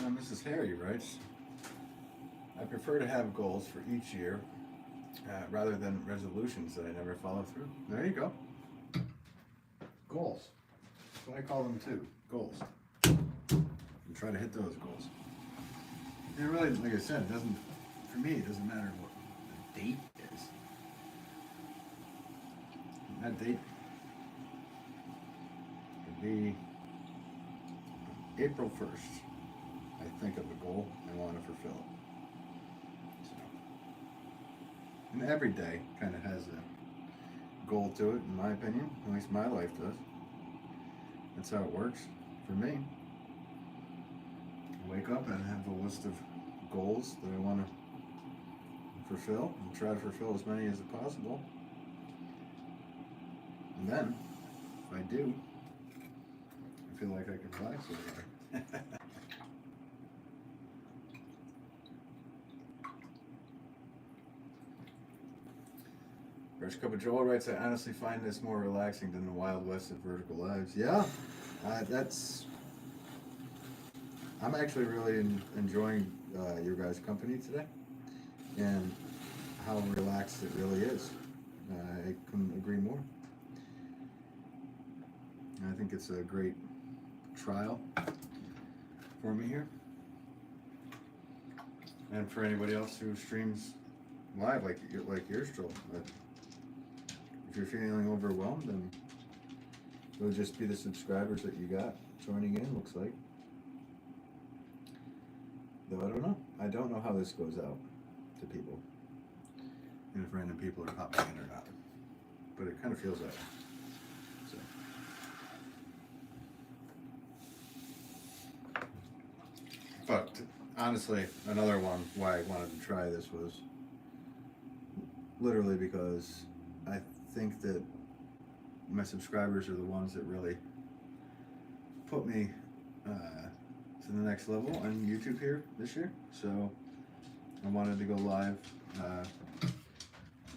Mrs. Harry writes, I prefer to have goals for each year rather than resolutions that I never follow through. There you go. Goals. That's what I call them too. Goals. And try to hit those goals. And really, like I said, it doesn't, for me, it doesn't matter what the date is. And that date could be April 1st. I think of a goal I want to fulfill it. So, and every day kind of has a goal to it, in my opinion. At least my life does. That's how it works for me. I wake up and have a list of goals that I want to fulfill, and try to fulfill as many as possible. And then, if I do, I feel like I can relax a little. Fresh Cup of Joel writes, I honestly find this more relaxing than the Wild West of vertical lives. Yeah, I'm actually really enjoying your guys' company today, and how relaxed it really is. I couldn't agree more. I think it's a great trial for me here, and for anybody else who streams live like yours, Joel. If you're feeling overwhelmed, then it'll just be the subscribers that you got joining in, looks like. Though I don't know. I don't know how this goes out to people, and if random people are popping in or not. But it kind of feels that way. So. But honestly, another one why I wanted to try this was literally because I think that my subscribers are the ones that really put me to the next level on YouTube here this year. So I wanted to go live,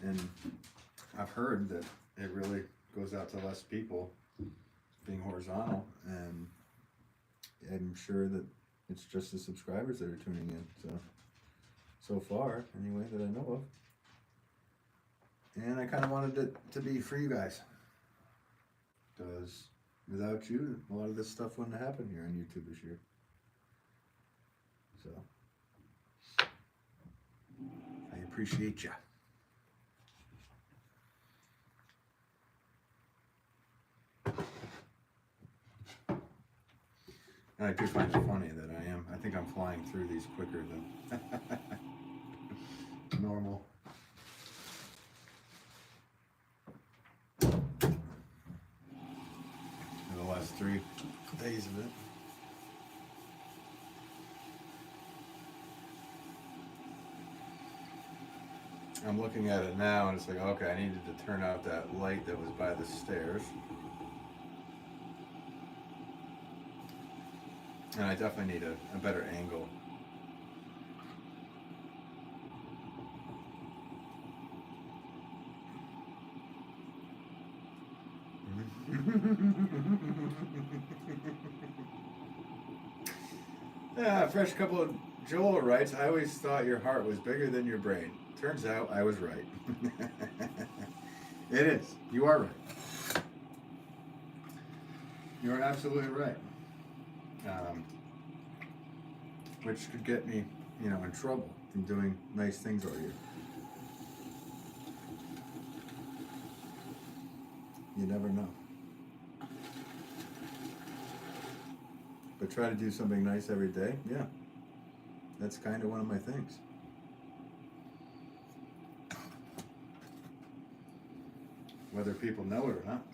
and I've heard that it really goes out to less people being horizontal, and I'm sure that it's just the subscribers that are tuning in. So far, anyway, that I know of. And I kind of wanted it to be for you guys, because without you, a lot of this stuff wouldn't have happened here on YouTube this year. So, I appreciate ya. And I do find it funny that I think I'm flying through these quicker than normal. In the last 3 days of it. I'm looking at it now and it's like, okay, I needed to turn out that light that was by the stairs. And I definitely need a better angle. Fresh Couple of Joel writes, I always thought your heart was bigger than your brain. Turns out I was right. It is. You are right. You are absolutely right. Which could get me, in trouble from doing nice things all year. You never know. But try to do something nice every day. Yeah. That's kind of one of my things. Whether people know it or not.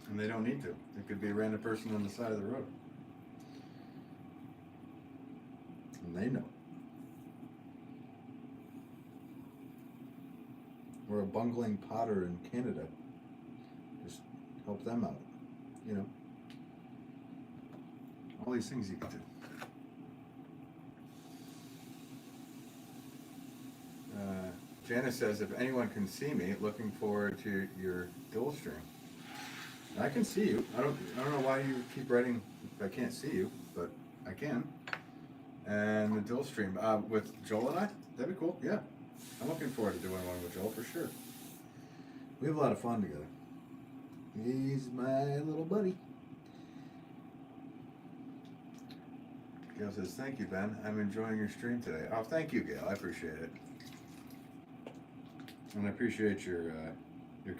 And they don't need to. It could be a random person on the side of the road. And they know. Or a bungling potter in Canada. Just help them out. All these things you can do. Janice says, if anyone can see me, looking forward to your dual stream. I can see you. I don't know why you keep writing if I can't see you, but I can. And the dual stream with Joel and I, that'd be cool. Yeah, I'm looking forward to doing one with Joel for sure. We have a lot of fun together. He's my little buddy. Gail says, thank you, Ben. I'm enjoying your stream today. Oh, thank you, Gail. I appreciate it. And I appreciate your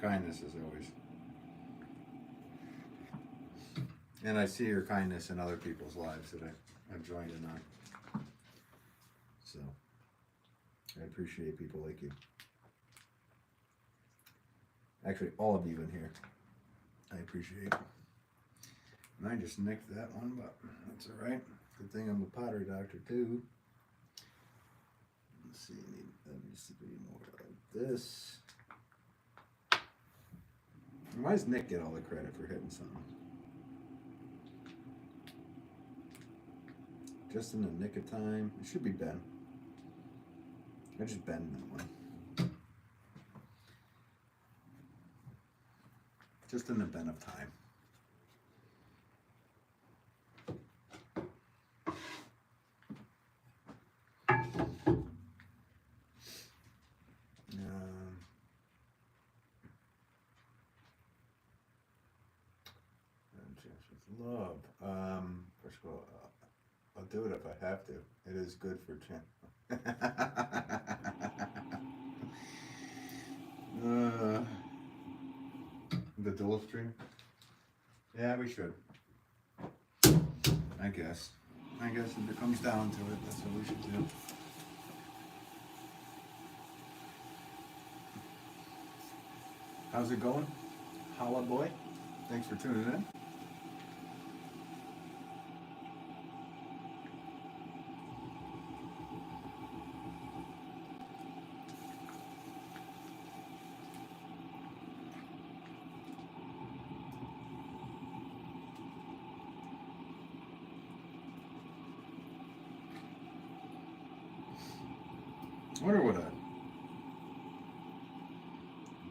kindness as always. And I see your kindness in other people's lives that I've joined in on. So, I appreciate people like you. Actually, all of you in here, I appreciate. And I just nicked that one, but that's all right. Good thing I'm a pottery doctor too. Let's see, that needs to be more like this. Why does Nick get all the credit for hitting something? Just in the nick of time. It should be Ben. I just bend that one. Just in the bend of time. Love. First of all, I'll do it if I have to. It is good for champ. The dual stream? Yeah, we should. I guess. If it comes down to it, that's what we should do. How's it going? Holla boy. Thanks for tuning in. I wonder what a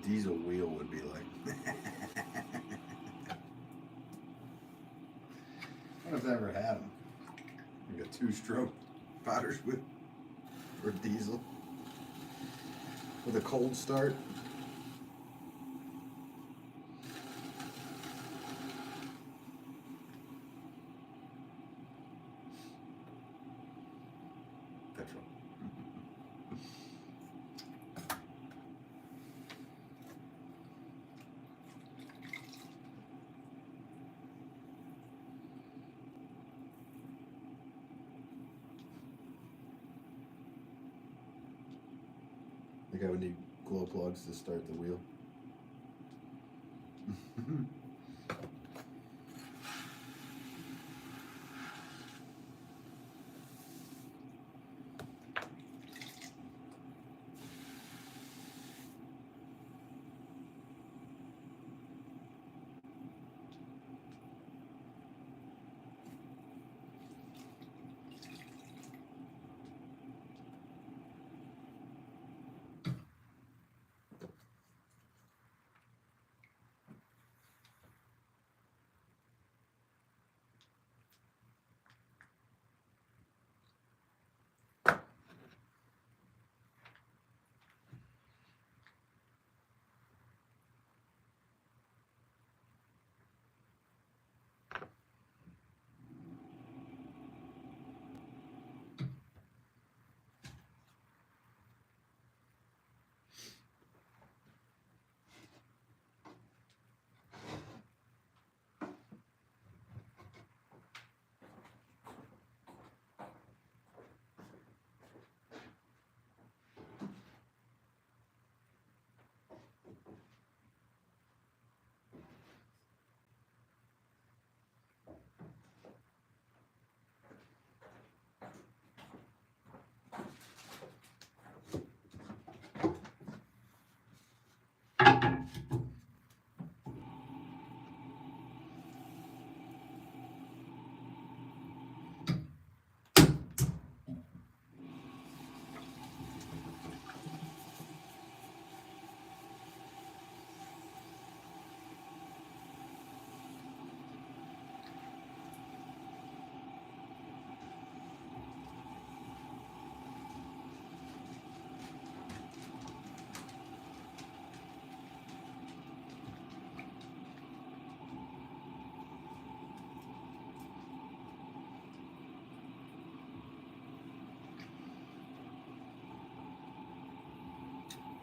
diesel wheel would be like. I wonder if I ever had them. Like a 2-stroke potter's wheel or diesel with a cold start. Petrol. I think I would need glow plugs to start the wheel.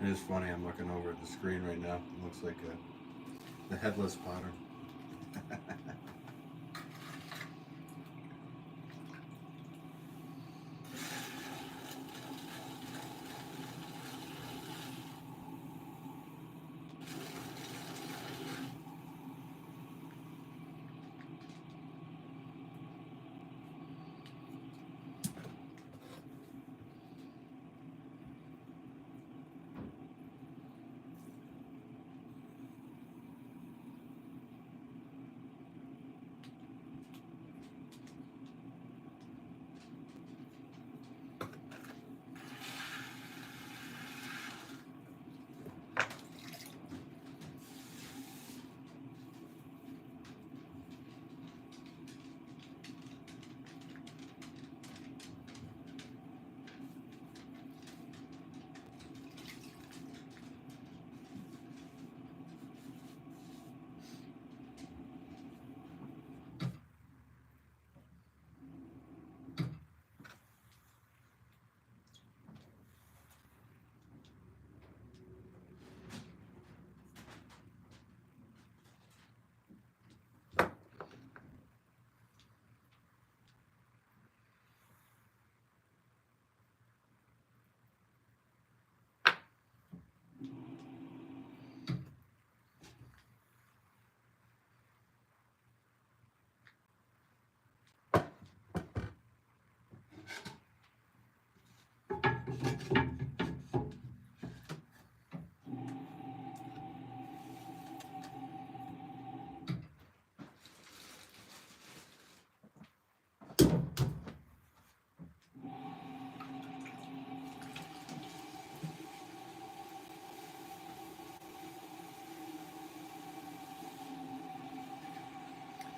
It is funny, I'm looking over at the screen right now. It looks like the headless potter.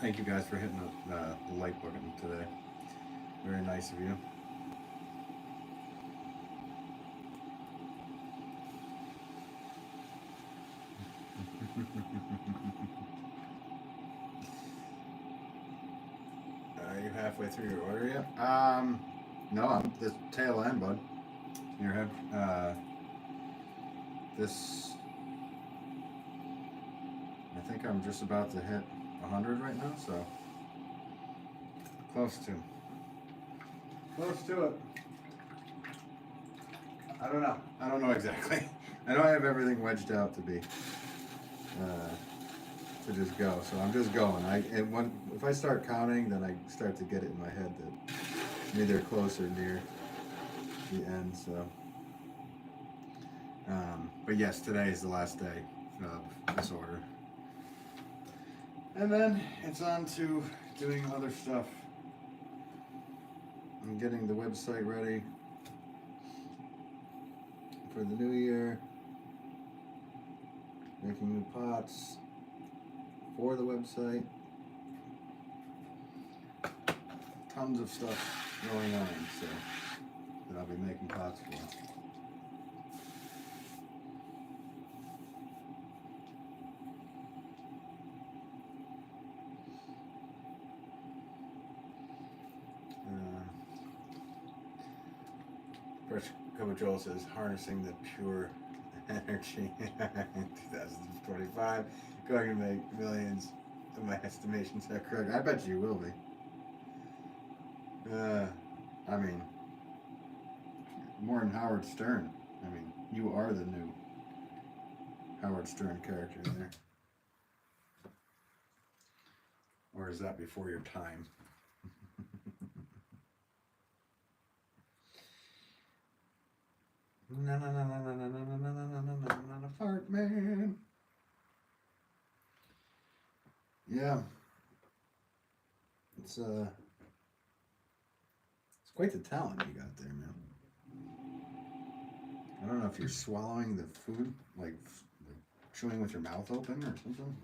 Thank you guys for hitting the like button today. Very nice of you. Are you halfway through your order yet? No, I'm the tail end, bud. Your head. This. I think I'm just about to hit 100 right now, so close to. Close to it. I don't know. I don't know exactly. I know I have everything wedged out to just go. So I'm just going. If I start counting, then I start to get it in my head that I'm either close or near the end. So, but yes, today is the last day of this order, and then it's on to doing other stuff. I'm getting the website ready for the new year, making new pots for the website. Tons of stuff going on, so that I'll be making pots for. Fresh Cover Joel says harnessing the pure energy in 2025, going to make millions. If my estimations are correct, I bet you will be. I mean, more than Howard Stern. I mean, you are the new Howard Stern character there. Or is that before your time? No, no, no, no, no, no, no, no, no, no, no, no, not a fart man. Yeah. It's quite the talent you got there, man. I don't know if you're swallowing the food, like chewing with your mouth open or something.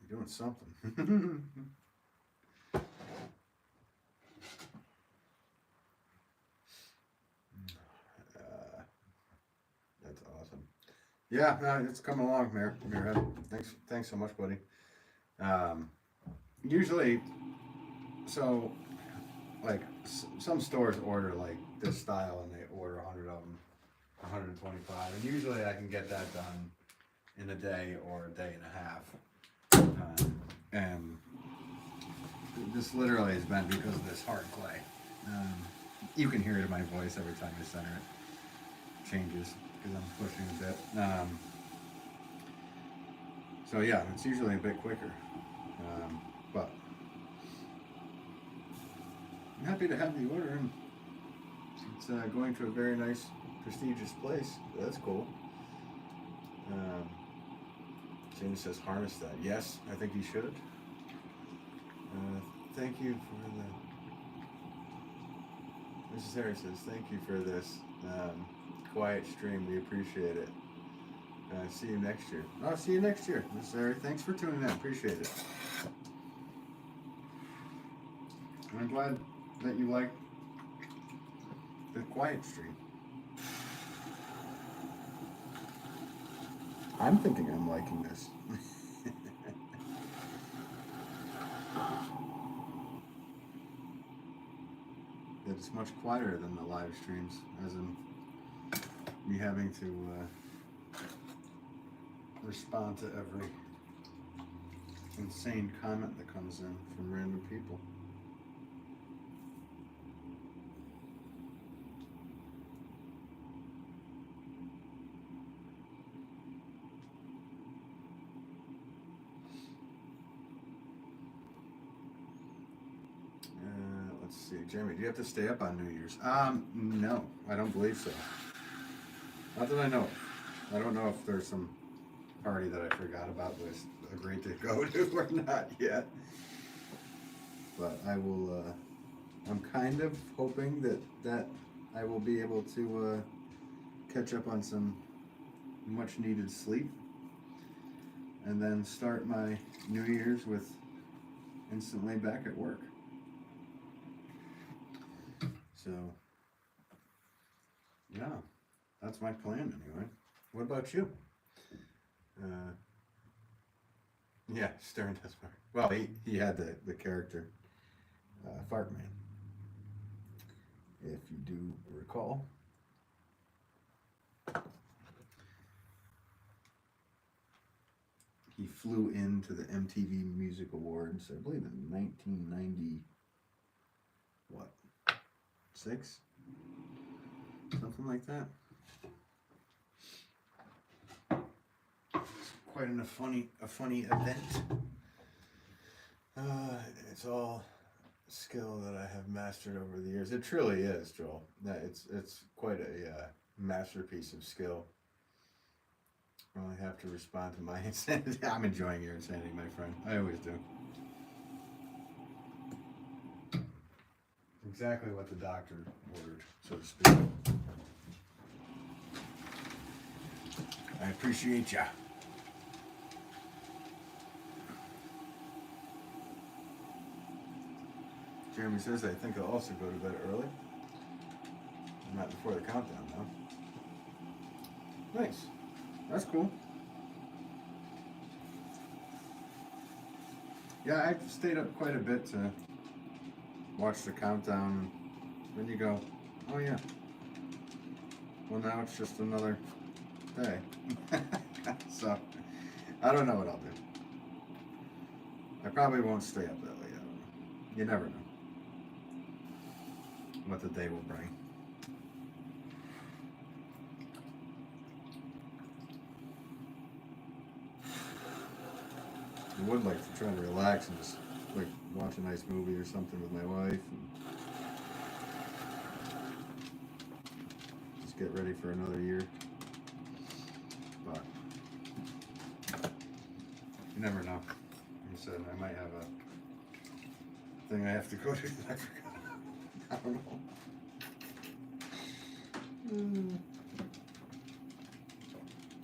You're doing something. That's awesome. Yeah, no, it's coming along, Mayor. Thanks so much, buddy. Usually, so like some stores order like this style and they order 100 of them, 125, and usually I can get that done in a day or a day and a half. And this literally has been because of this hard clay. You can hear it in my voice every time I center it. Changes because I'm pushing a bit. So yeah, it's usually a bit quicker. But I'm happy to have the order, and it's going to a very nice, prestigious place. That's cool. James says harness that. Yes, I think you should. Thank you for the... Mrs. Harris says, thank you for this quiet stream. We appreciate it. See you next year. Oh, see you next year, Mrs. Harris. Thanks for tuning in. Appreciate it. I'm glad that you like the quiet stream. I'm thinking I'm liking this. That it's much quieter than the live streams, as in me having to respond to every insane comment that comes in from random people. Let's see, Jeremy, do you have to stay up on New Year's? No, I don't believe so. Not that I know of. I don't know if there's some party that I forgot about was agreed to go to or not yet. But I will, I'm kind of hoping that I will be able to catch up on some much needed sleep. and then start my New Year's with instantly back at work. So, yeah, that's my plan anyway. What about you? Yeah, Stern does fart. Well, he had the character Fart Man, if you do recall. He flew into the MTV Music Awards, I believe in 1990, what, 6? Something like that. It's quite a funny event. It's all skill that I have mastered over the years. It truly is, Joel. It's quite a masterpiece of skill. Well, I have to respond to my insanity. I'm enjoying your insanity, my friend. I always do. Exactly what the doctor ordered, so to speak. I appreciate ya. Jeremy says, I think I'll also go to bed early. Not before the countdown, though. Nice. That's cool. Yeah, I've stayed up quite a bit to watch the countdown. Then you go, oh yeah. Well, now it's just another day. So, I don't know what I'll do. I probably won't stay up that late. I don't know. You never know what the day will bring. I would like to try to relax and just like watch a nice movie or something with my wife and just get ready for another year. But you never know. Like I said, I might have a thing I have to go to that I forgot. I don't know.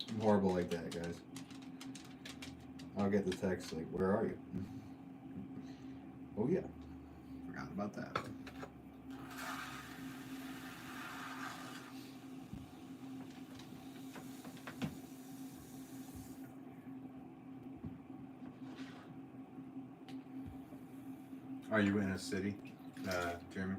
I'm horrible like that, guys. I'll get the text like, where are you? Oh yeah, forgot about that. Are you in a city, Jeremy?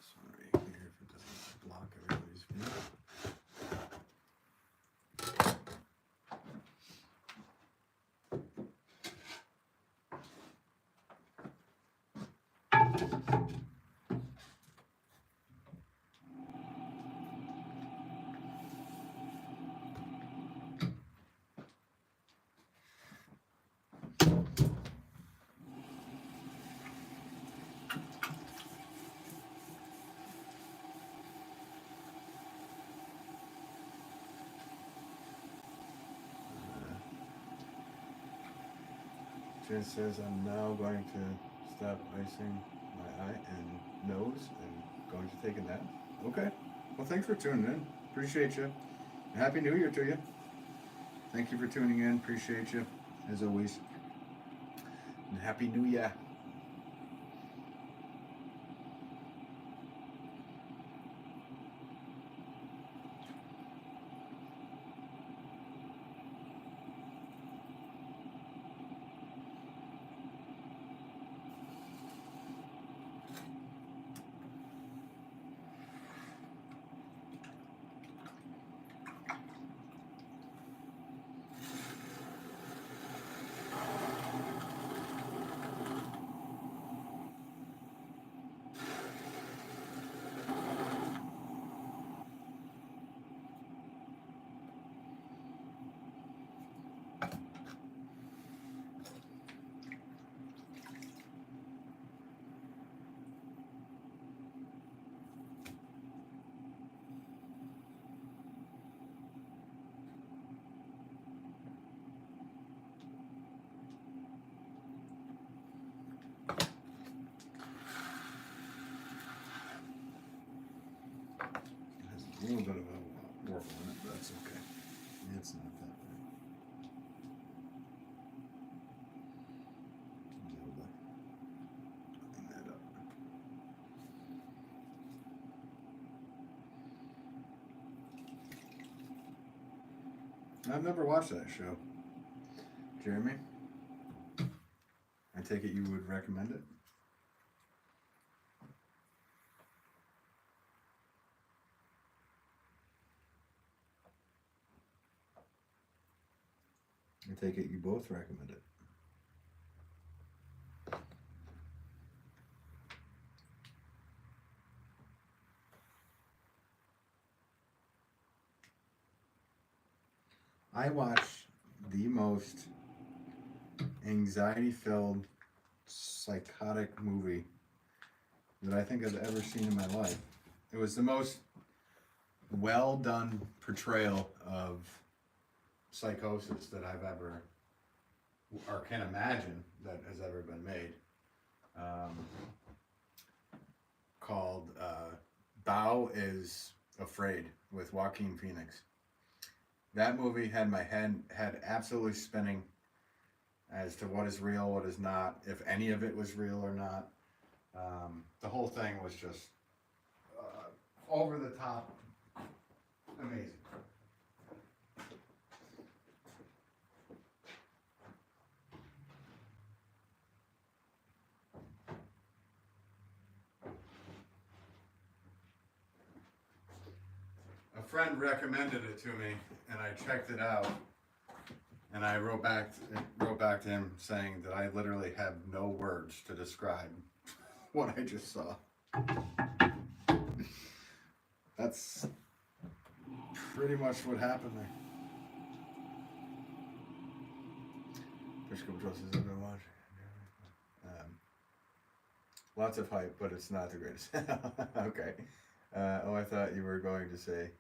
Sorry, here if it doesn't block everybody's view. Jen says I'm now going to stop icing my eye and nose and going to take a nap. Okay. Well, thanks for tuning in. Appreciate you. And Happy New Year to you. Thank you for tuning in. Appreciate you, as always. And Happy New Year. little bit of a warble in it, but that's okay. It's not that bad. Be able to clean that up. I've never watched that show. Jeremy? I take it you would recommend it? I take it you both recommend it. I watched the most anxiety-filled, psychotic movie that I think I've ever seen in my life. It was the most well-done portrayal of psychosis that I've ever, or can imagine that has ever been made. Called Bao is Afraid with Joaquin Phoenix. That movie had my head absolutely spinning as to what is real, what is not, if any of it was real or not. The whole thing was just over the top, amazing. A friend recommended it to me, and I checked it out, and I wrote back to him saying that I literally have no words to describe what I just saw. That's pretty much what happened there. First couple choices I've been watching. Lots of hype, but it's not the greatest. Okay. I thought you were going to say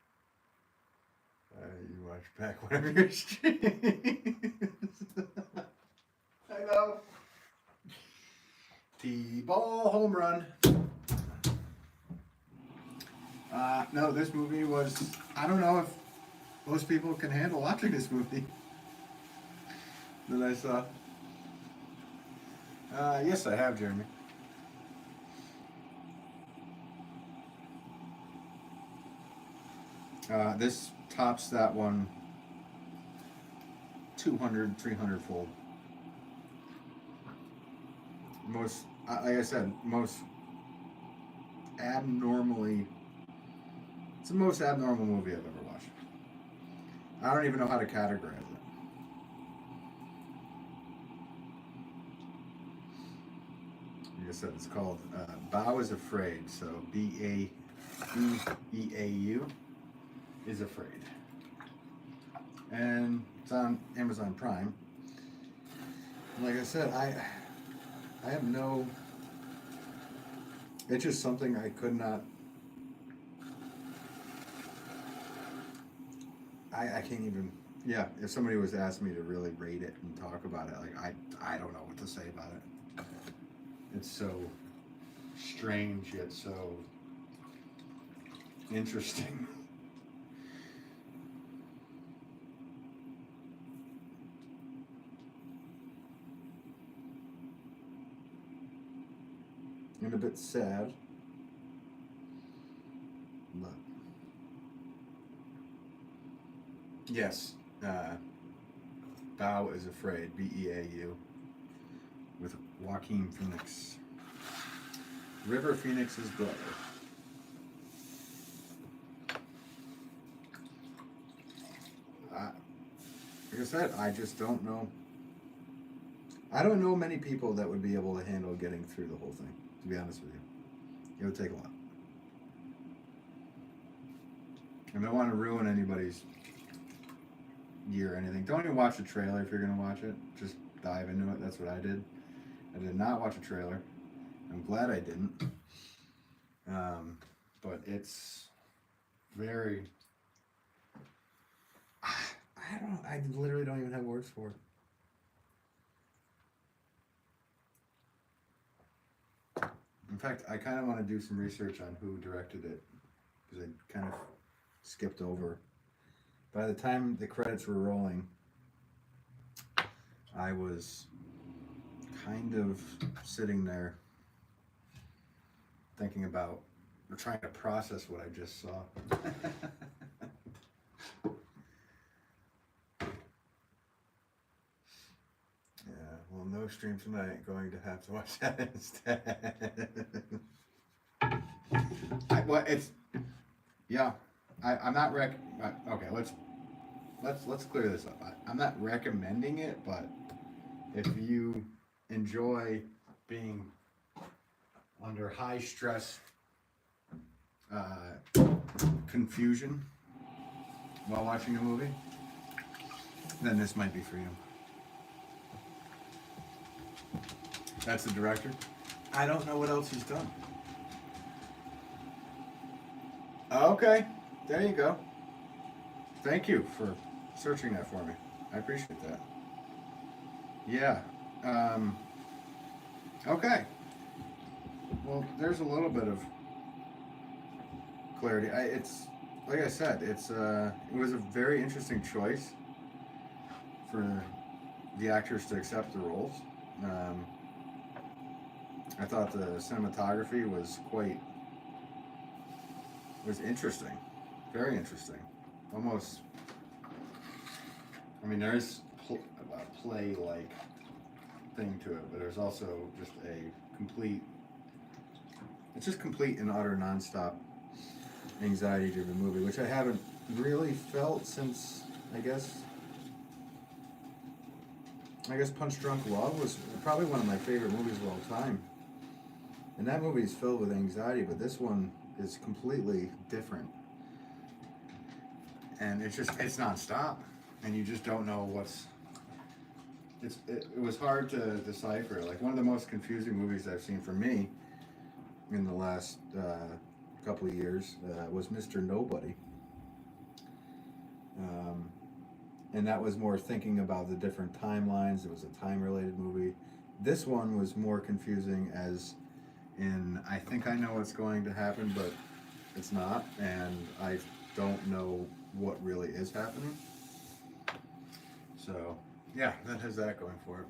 you watch back one of your streams. I know. T-ball home run. No, this movie was, I don't know if most people can handle watching this movie that I saw. Yes, I have, Jeremy. This tops that one 200, 300 fold. Most, like I said, most abnormally, it's the most abnormal movie I've ever watched. I don't even know how to categorize it. Like I said, it's called Bao is Afraid, so B-A-E-E-A-U is Afraid. And it's on Amazon Prime. And like I said, I have no, it's just something I could not, I can't even, yeah, if somebody was to ask me to really rate it and talk about it, like, I don't know what to say about it. It's so strange yet so interesting. And a bit sad. But yes, Bao is Afraid, B-E-A-U, with Joaquin Phoenix. River Phoenix's brother. Like I said, I just don't know. I don't know many people that would be able to handle getting through the whole thing, to be honest with you. It would take a lot. I don't want to ruin anybody's year or anything. Don't even watch the trailer if you're going to watch it. Just dive into it. That's what I did. I did not watch a trailer. I'm glad I didn't. But it's very... I literally don't even have words for it. In fact, I kind of want to do some research on who directed it, because I kind of skipped over. By the time the credits were rolling, I was kind of sitting there thinking about, or trying to process what I just saw. Yeah, well, no stream tonight. Going to have to watch that instead. I'm not okay, let's clear this up. I'm not recommending it, but if you enjoy being under high stress, confusion while watching a movie, then this might be for you. That's the director. I don't know what else he's done. Okay, there you go. Thank you for searching that for me. I appreciate that. Yeah. Okay. Well, there's a little bit of clarity. It's like I said. It was a very interesting choice for the actors to accept the roles. I thought the cinematography was interesting, very interesting. Almost, I mean, there's a play-like thing to it, but there's also just it's just complete and utter nonstop anxiety-driven movie, which I haven't really felt since, I guess Punch Drunk Love was probably one of my favorite movies of all time. And that movie is filled with anxiety, but this one is completely different. And it's nonstop. And you just don't know it was hard to decipher. Like, one of the most confusing movies I've seen for me in the last couple of years was Mr. Nobody. And that was more thinking about the different timelines. It was a time-related movie. This one was more confusing, as in, I think I know what's going to happen, but it's not, and I don't know what really is happening. So, yeah, that has that going for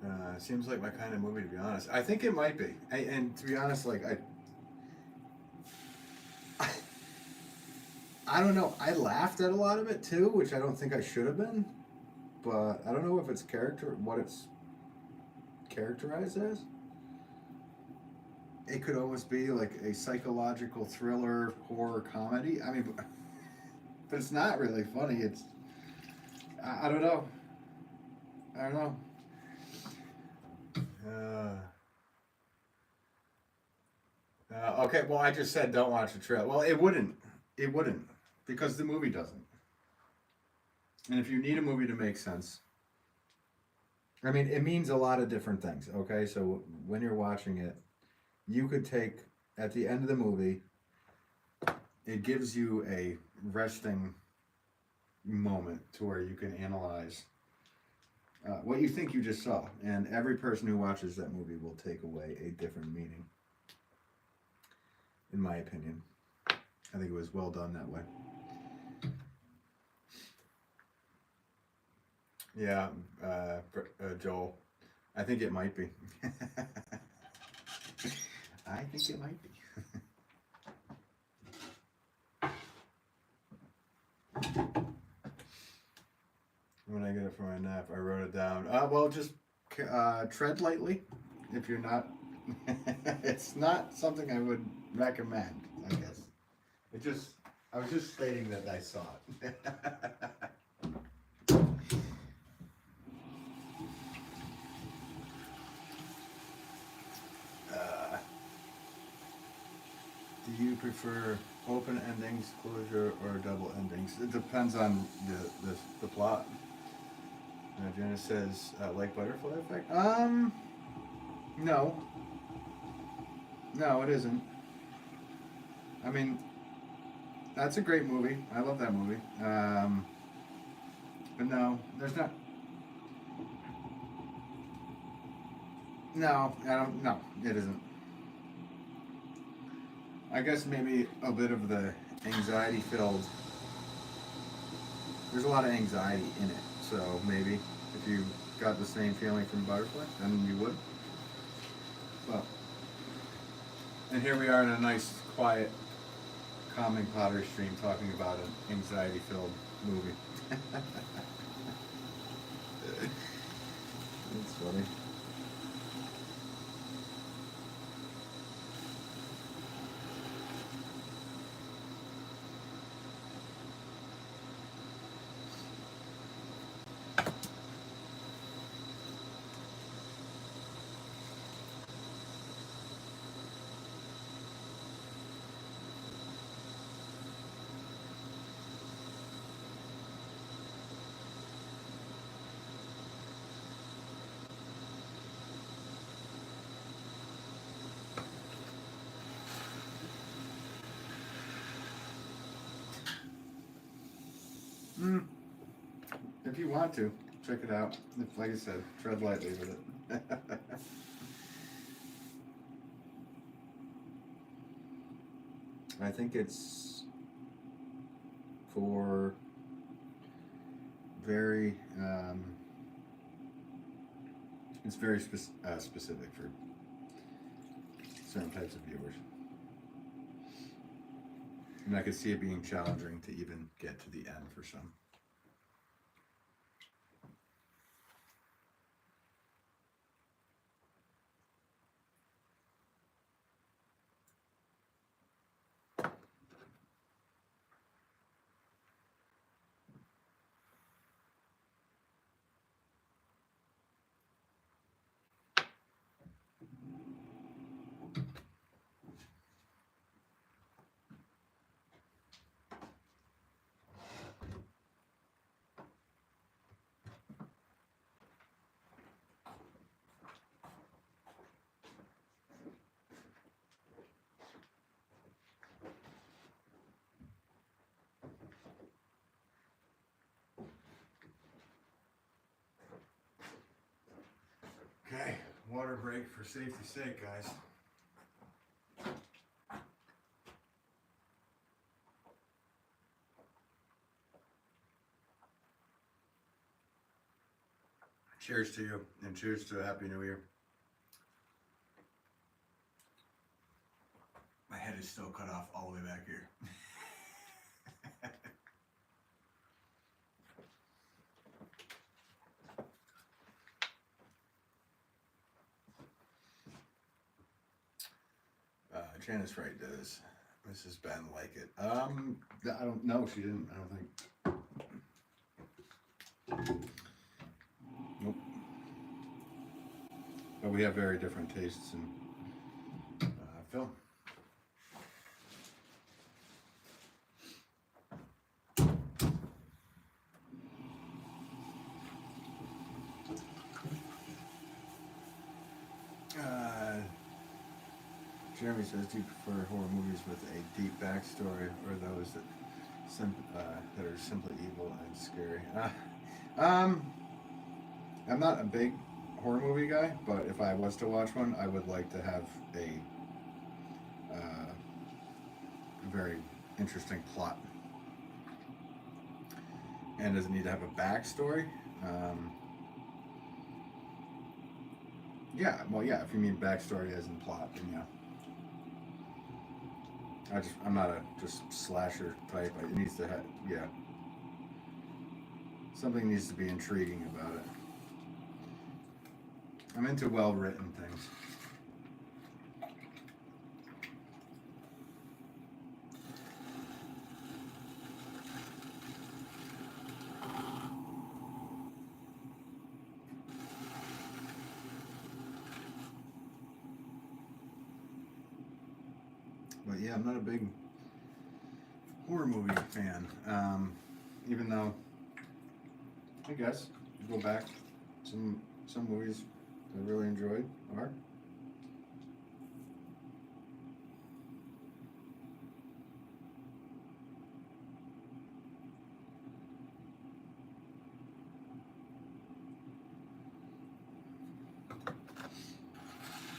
it. Seems like my kind of movie, to be honest. I think it might be. And to be honest, like, I don't know. I laughed at a lot of it too, which I don't think I should have been. But I don't know if it's what it's characterized as. It could almost be like a psychological thriller, horror comedy. I mean, but it's not really funny. It's, I don't know. Okay, well, I just said don't watch the trailer. Well, it wouldn't, because the movie doesn't. And if you need a movie to make sense, I mean, it means a lot of different things, okay? So when you're watching it, you could take, at the end of the movie, it gives you a resting moment to where you can analyze what you think you just saw. And every person who watches that movie will take away a different meaning, in my opinion. I think it was well done that way. Yeah, Joel, I think it might be. I think it might be. When I get it from my nap, I wrote it down. Well, just tread lightly if you're not. It's not something I would recommend, I guess. I was just stating that I saw it. Do you prefer open endings, closure, or double endings? It depends on the plot. Jenna says, like Butterfly Effect? No. No, it isn't. I mean, that's a great movie. I love that movie. But no, there's not. No, I don't. No, it isn't. I guess maybe a bit of the anxiety filled. There's a lot of anxiety in it, so maybe if you got the same feeling from butterfly, then you would. Well, and here we are in a nice, quiet, calming pottery stream talking about an anxiety-filled movie. That's funny. If you want to, check it out. If, like I said, tread lightly with it. I think it's for very, it's very specific for certain types of viewers. And I could see it being challenging to even get to the end for some. Okay, water break for safety's sake, guys. Cheers to you, and cheers to a Happy New Year. My head is still cut off all the way back here. Janice Wright does. Mrs. Ben like it. I don't know. She didn't. I don't think. Nope. But we have very different tastes in film. Jeremy says, do you prefer horror movies with a deep backstory or those that are simply evil and scary? I'm not a big horror movie guy, but if I was to watch one, I would like to have a very interesting plot. And does it need to have a backstory? Yeah, well, yeah, if you mean backstory as in plot, then yeah. I'm not a just slasher type. It needs to have, yeah. Something needs to be intriguing about it. I'm into well-written things. But yeah, I'm not a big horror movie fan. Even though, I guess, go back, some movies I really enjoyed are.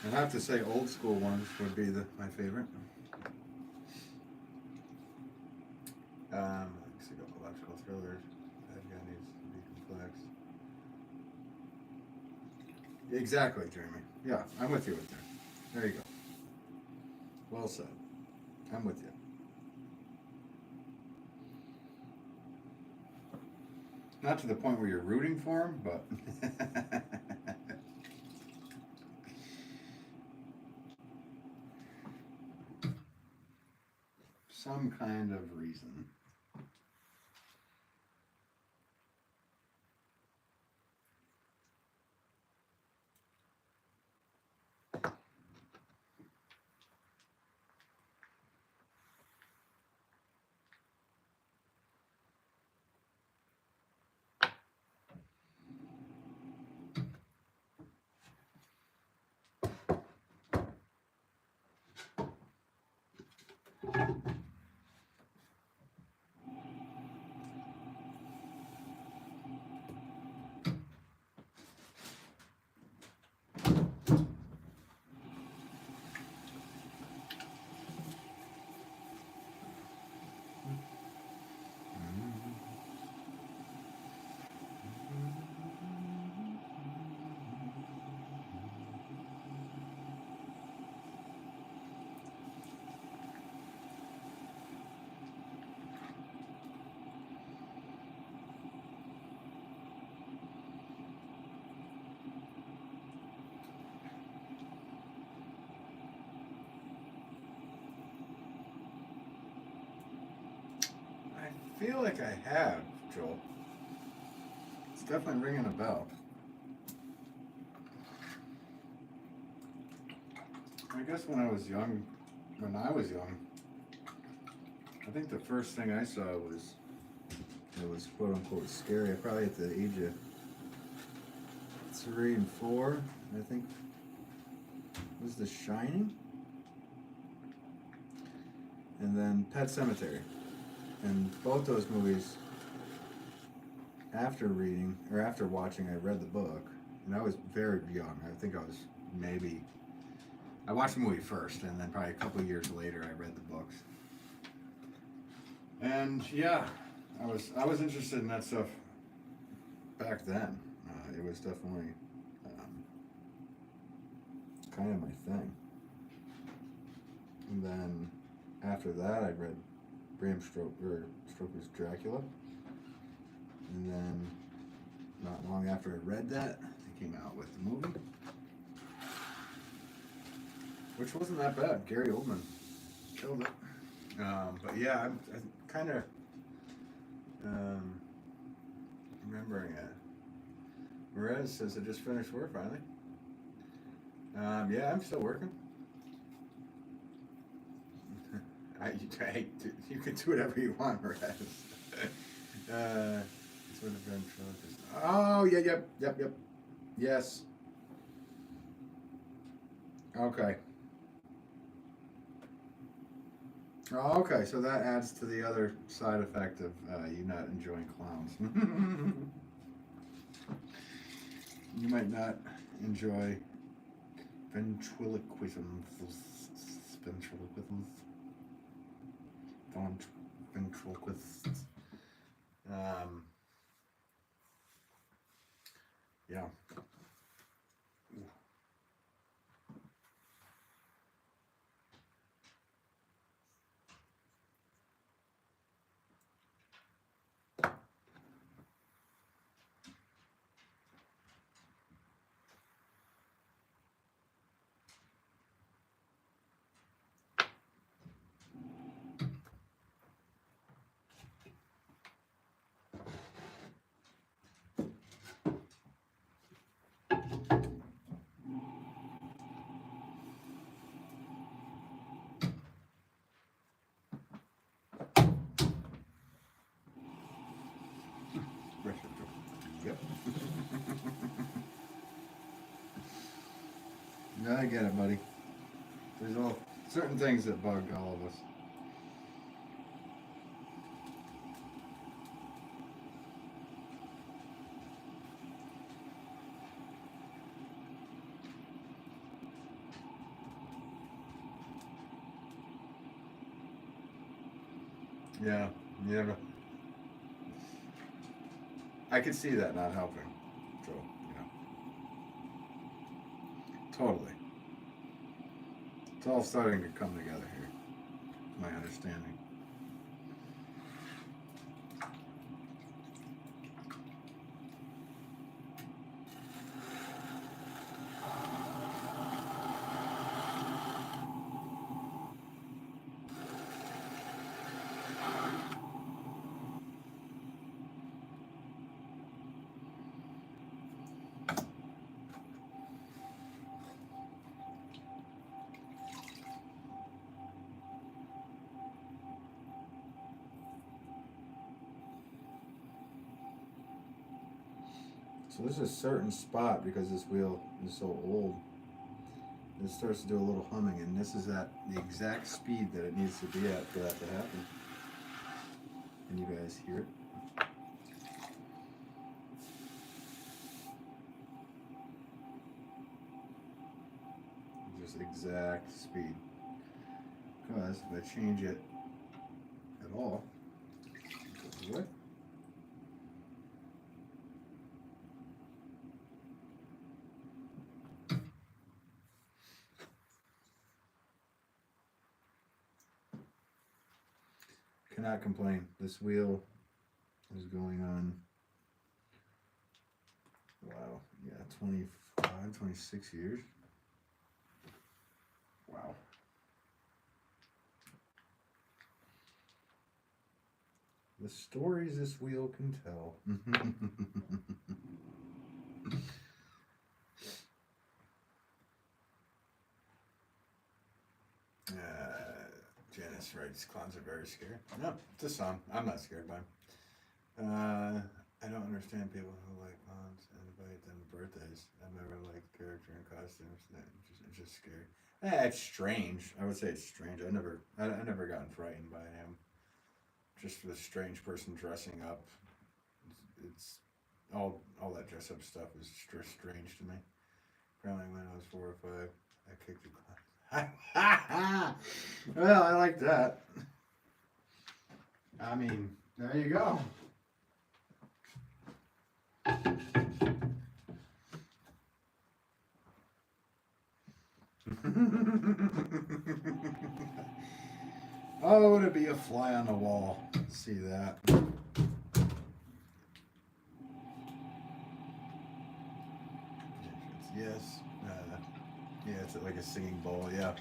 I have to say, old school ones would be my favorite. Electrical thrillers. That guy needs to be complex. Exactly, Jeremy. Yeah, I'm with you with that. There you go. Well said. I'm with you. Not to the point where you're rooting for him, but some kind of reason. I feel like I have, Joel. It's definitely ringing a bell. I guess when I was young, I think the first thing I saw was, it was quote unquote scary. Probably at the age of 3 and 4, I think, was The Shining. And then Pet Sematary. And both those movies, after watching, I read the book. And I was very young. I think I was maybe, I watched the movie first, and then probably a couple of years later, I read the books. And yeah, I was interested in that stuff back then. It was definitely kind of my thing. And then after that, I read Bram Stoker's Dracula. And then not long after I read that, they came out with the movie, which wasn't that bad. Gary Oldman killed it. But yeah, I'm kind of remembering it. Perez says I just finished work finally. Yeah, I'm still working. You can do whatever you want, Perez. It's what the ventriloquist. Oh, yeah, yep. Yes. Okay. Oh, okay, so that adds to the other side effect of you not enjoying clowns. You might not enjoy ventriloquism. Ventriloquists. Yeah. Yep. No, I get it, buddy. There's all certain things that bug all of us. Yeah, You never. I could see that not helping, Joe. You know, totally. It's all starting to come together here. My understanding. So there's a certain spot, because this wheel is so old, it starts to do a little humming, and this is at the exact speed that it needs to be at for that to happen. Can you guys hear it? Just exact speed. Because if I change it at all, it goes away. Cannot complain. This wheel is going on, wow, yeah, 25, 26 years. Wow. The stories this wheel can tell. Janice writes, clowns are very scary. No, it's a song. I'm not scared by them. I don't understand people who like clowns and invite them to birthdays. I've never liked character and costumes. It's just scary. It's strange. I would say it's strange. I never gotten frightened by him. Just for the strange person dressing up. It's all that dress up stuff is strange to me. Apparently when I was 4 or 5, I kicked a clown. Well, I like that. I mean, there you go. Oh, to be a fly on the wall. See that. Yes. Yeah, it's like a singing bowl, yeah.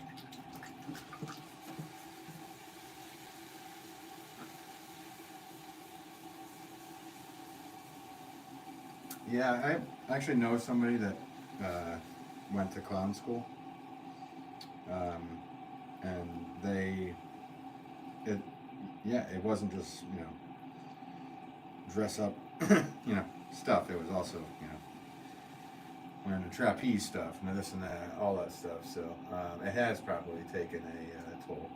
Yeah, I actually know somebody that went to clown school. And it wasn't just, dress up, stuff. It was also, wearing the trapeze stuff and this and that, all that stuff. So it has probably taken a toll.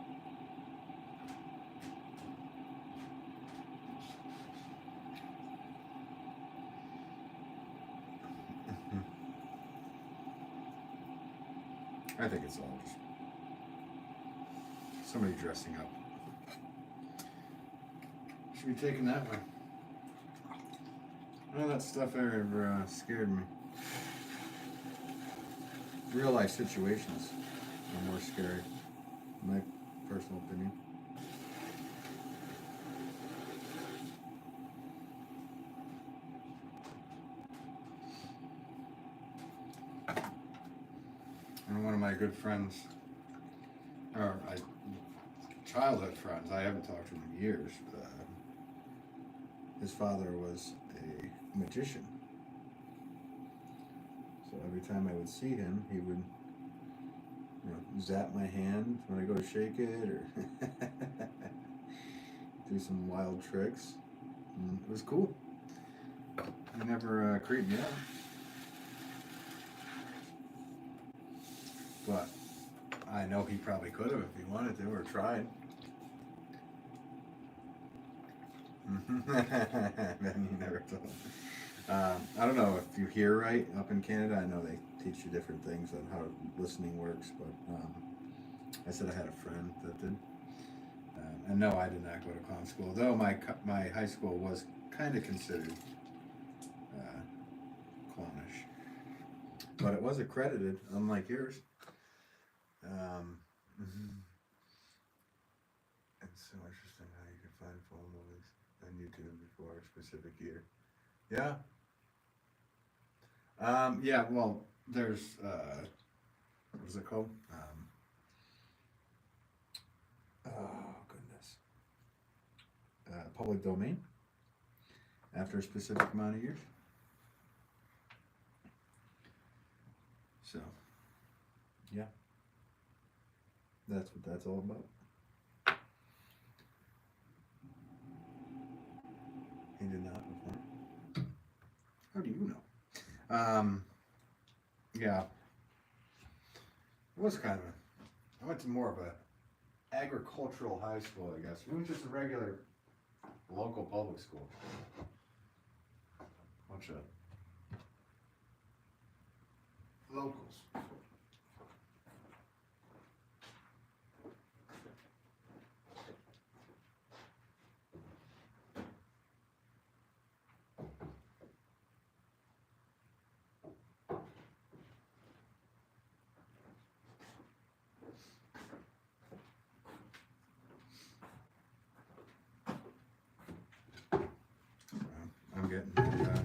I think it's all just somebody dressing up. Should be taking that one. None of that stuff ever scared me. Real life situations are more scary, in my personal opinion. And one of my good friends, childhood friends, I haven't talked to him in years, but his father was a magician. So every time I would see him, he would, zap my hand when I go to shake it, or do some wild tricks. And it was cool. He never creeped me out. But I know he probably could have if he wanted to or tried. Then he never told. I don't know if you hear right up in Canada. I know they teach you different things on how listening works, but I said I had a friend that did. And no, I did not go to clown school, though my high school was kind of considered clownish. But it was accredited, unlike yours. It's so interesting how you can find full movies on YouTube before a specific year. Yeah. Yeah, well, there's, what is it called? Oh, goodness. Public domain after a specific amount of years. So, yeah. That's what that's all about. He did not before. How do you know? Yeah. It was kind of I went to more of a agricultural high school, I guess. It was just a regular local public school. Bunch of locals. I'm getting there, guys.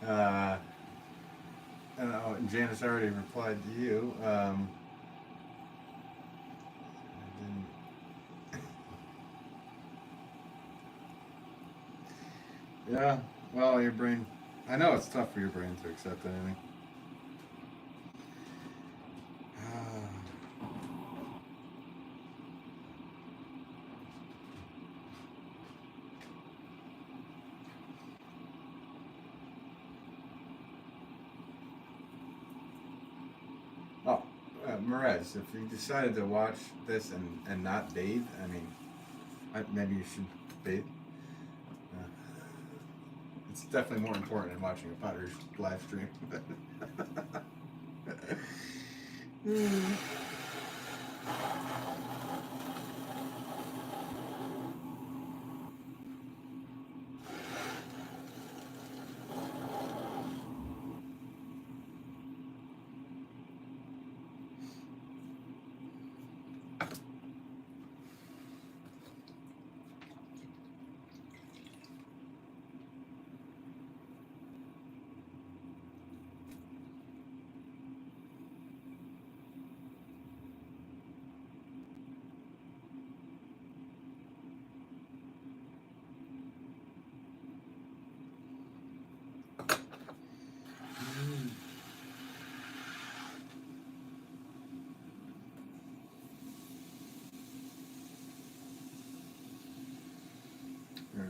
uh, and Janice already replied to you. Yeah, well, your brain. I know it's tough for your brain to accept anything. Oh, Merez, if you decided to watch this and not bathe, I mean, maybe you should bathe. It's definitely more important than watching a Potter's live stream.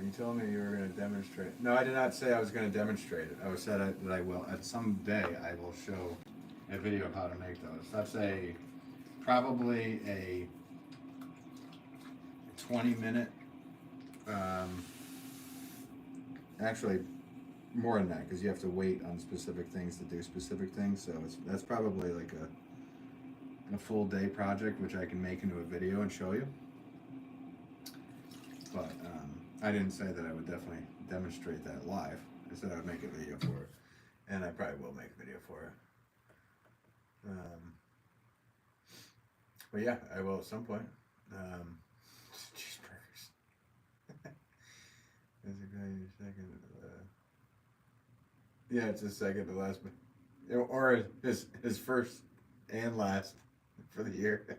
You told me you were going to demonstrate. No, I did not say I was going to demonstrate it. I said that I will. At some day, I will show a video of how to make those. That's probably a 20-minute. Actually, more than that because you have to wait on specific things to do specific things. So that's probably like a full day project, which I can make into a video and show you. But I didn't say that I would definitely demonstrate that live. I said I would make a video for it. And I probably will make a video for it. But yeah, I will at some point. Cheeseburgers. Is it going to second? Yeah, it's his second to last. Or his first and last for the year.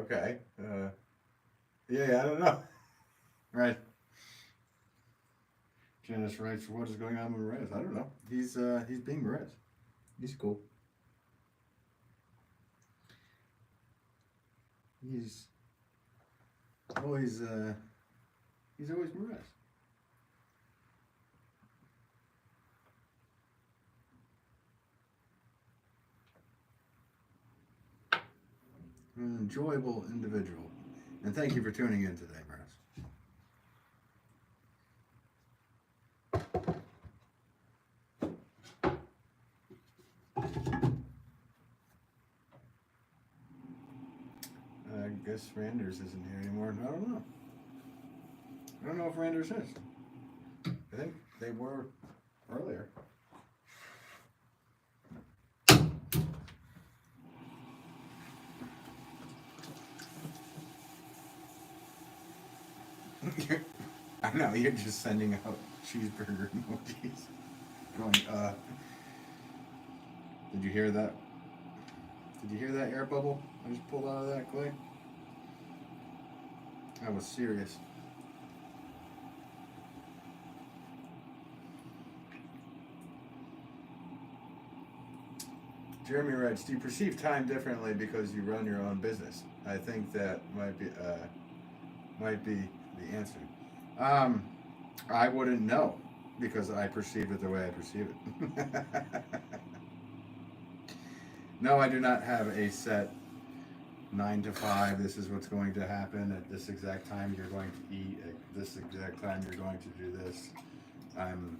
Okay. Yeah, I don't know. Right. Janice writes, what is going on with Perez? I don't know. He's being Perez. He's cool. He's always Perez. An enjoyable individual. And thank you for tuning in today, Perez. I guess Randers isn't here anymore. I don't know. I don't know if Randers is. I think they were earlier. I know, you're just sending out cheeseburger emojis. Going, did you hear that? Did you hear that air bubble I just pulled out of that clay? That was serious. Jeremy writes, do you perceive time differently because you run your own business? I think that might be the answer. I wouldn't know because I perceive it the way I perceive it. No, I do not have a set 9 to 5. This is what's going to happen at this exact time. You're going to eat at this exact time. You're going to do this. I'm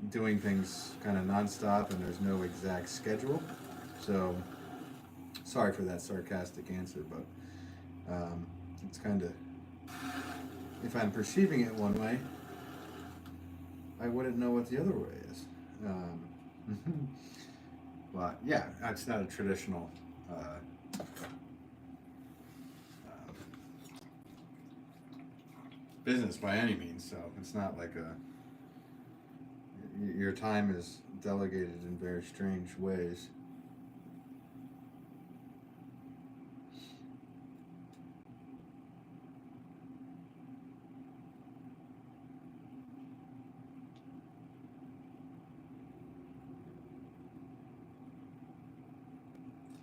doing things kind of nonstop, and there's no exact schedule. So, sorry for that sarcastic answer, but it's kind of, if I'm perceiving it one way, I wouldn't know what the other way is. But yeah, it's not a traditional business by any means. So it's not like your time is delegated in very strange ways.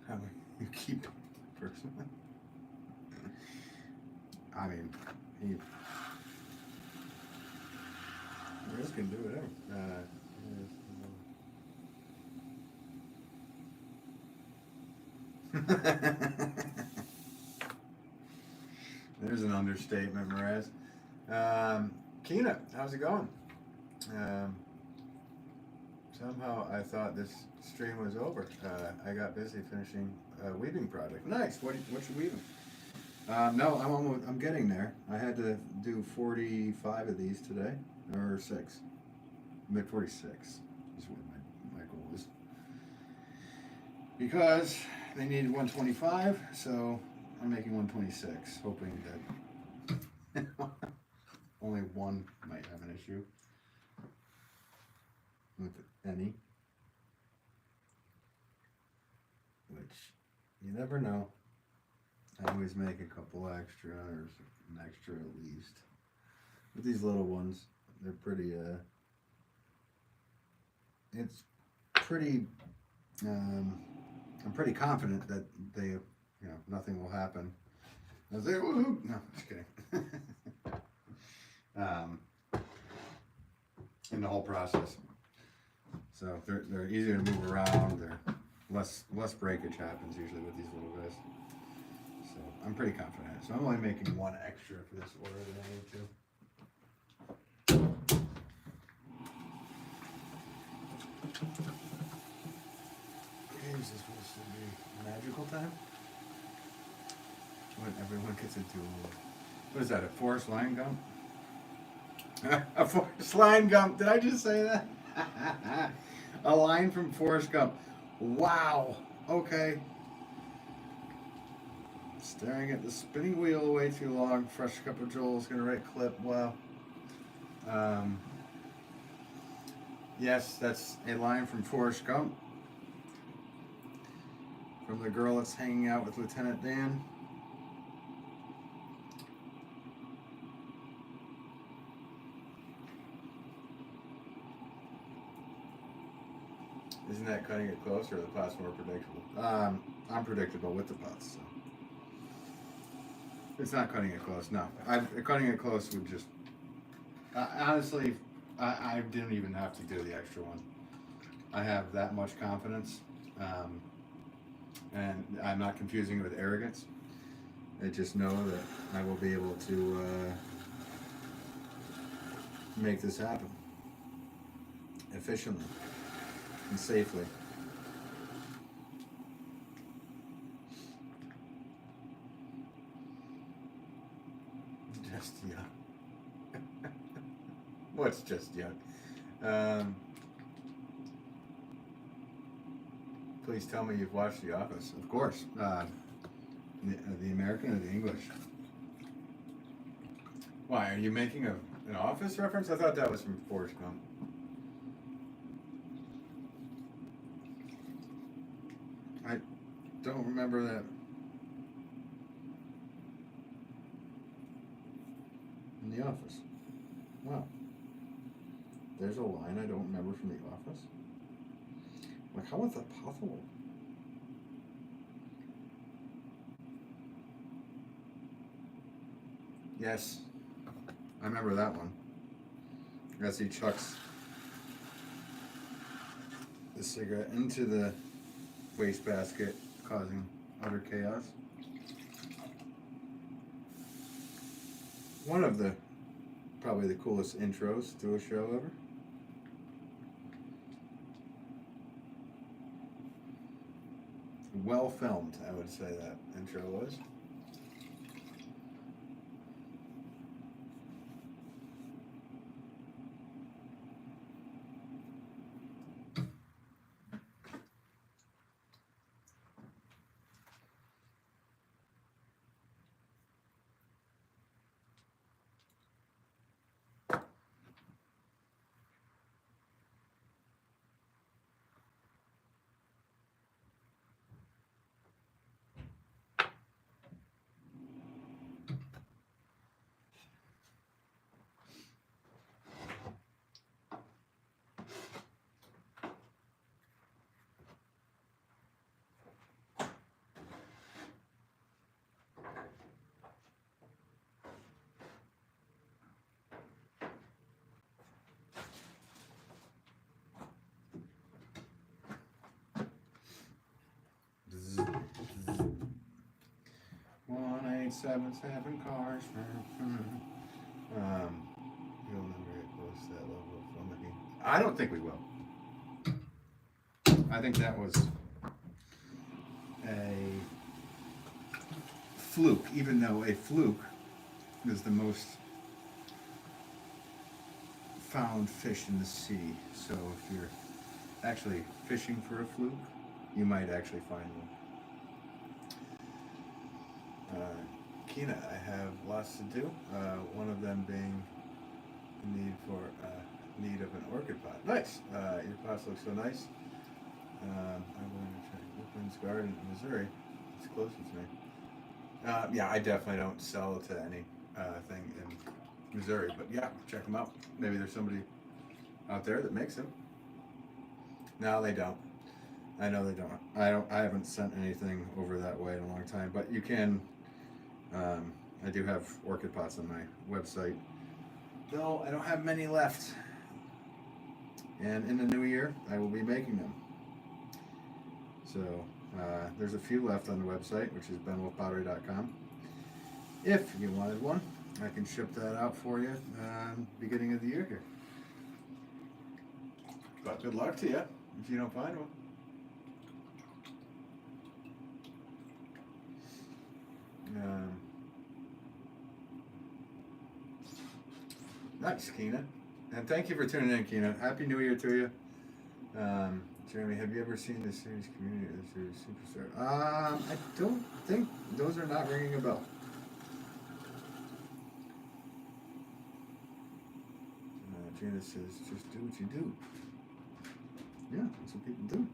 How you keep personally? I mean, Riz can do whatever. There's an understatement, Mraz. Keena, how's it going? Somehow I thought this stream was over. I got busy finishing a weaving project. Nice. What you weaving? No, I'm getting there. I had to do 45 of these today, or 6. I'm at 46 is what my goal is. Because they needed 125, so I'm making 126, hoping that only one might have an issue with any. Which, you never know. I always make a couple extra, or an extra at least. With these little ones, they're pretty, it's pretty, I'm pretty confident that they, nothing will happen. I was like, woohoo! No, just kidding. In the whole process. So they're easier to move around, they're less breakage happens usually with these little guys. So I'm pretty confident. So I'm only making one extra for this order than I need to. Okay, is this supposed to be magical time? When everyone gets into what is that, a forest line gum? A Forrest line gum. Did I just say that? A line from Forrest Gump. Wow. Okay. Staring at the spinning wheel way too long. Fresh cup of Joel's gonna write clip. Wow. Yes, that's a line from Forrest Gump. From the girl that's hanging out with Lieutenant Dan. Isn't that cutting it close, or the pot's more predictable? I'm predictable with the pots, so it's not cutting it close. No, cutting it close would just honestly, I didn't even have to do the extra one. I have that much confidence, and I'm not confusing it with arrogance. I just know that I will be able to make this happen efficiently and safely. Just yuck. What's just yuck? Please tell me you've watched The Office. Of course. The American or the English? Why, are you making an Office reference? I thought that was from Forrest Gump. I don't remember that. In The Office. Wow. There's a line I don't remember from The Office. Like, how is that possible? Yes, I remember that one. As he chucks the cigarette into the wastebasket, causing utter chaos. One of the probably the coolest intros to a show ever. Well filmed, I would say that intro was. Zzz, zzz. 1877 cars. You'll never get close to that level of filmmaking. I don't think we will. I think that was a fluke, even though a fluke is the most found fish in the sea. So if you're actually fishing for a fluke, you might actually find one. Kina, I have lots to do. One of them being the need of an orchid pot. Nice. Your pots look so nice. I'm going to check Woodman's Garden in Missouri. It's closest to me. Yeah, I definitely don't sell to any thing in Missouri, but yeah, check them out. Maybe there's somebody out there that makes them. No, they don't. I know they don't. I haven't sent anything over that way in a long time, but you can. I do have orchid pots on my website, though I don't have many left. And in the new year, I will be making them. So there's a few left on the website, which is benwolfpottery.com. If you wanted one, I can ship that out for you beginning of the year here. But good luck to you if you don't find one. Nice, Keena. And thank you for tuning in, Keena. Happy New Year to you. Jeremy, have you ever seen the series Community or the series Superstar? I don't think those are not ringing a bell. Gina says, just do what you do. Yeah, that's what people do.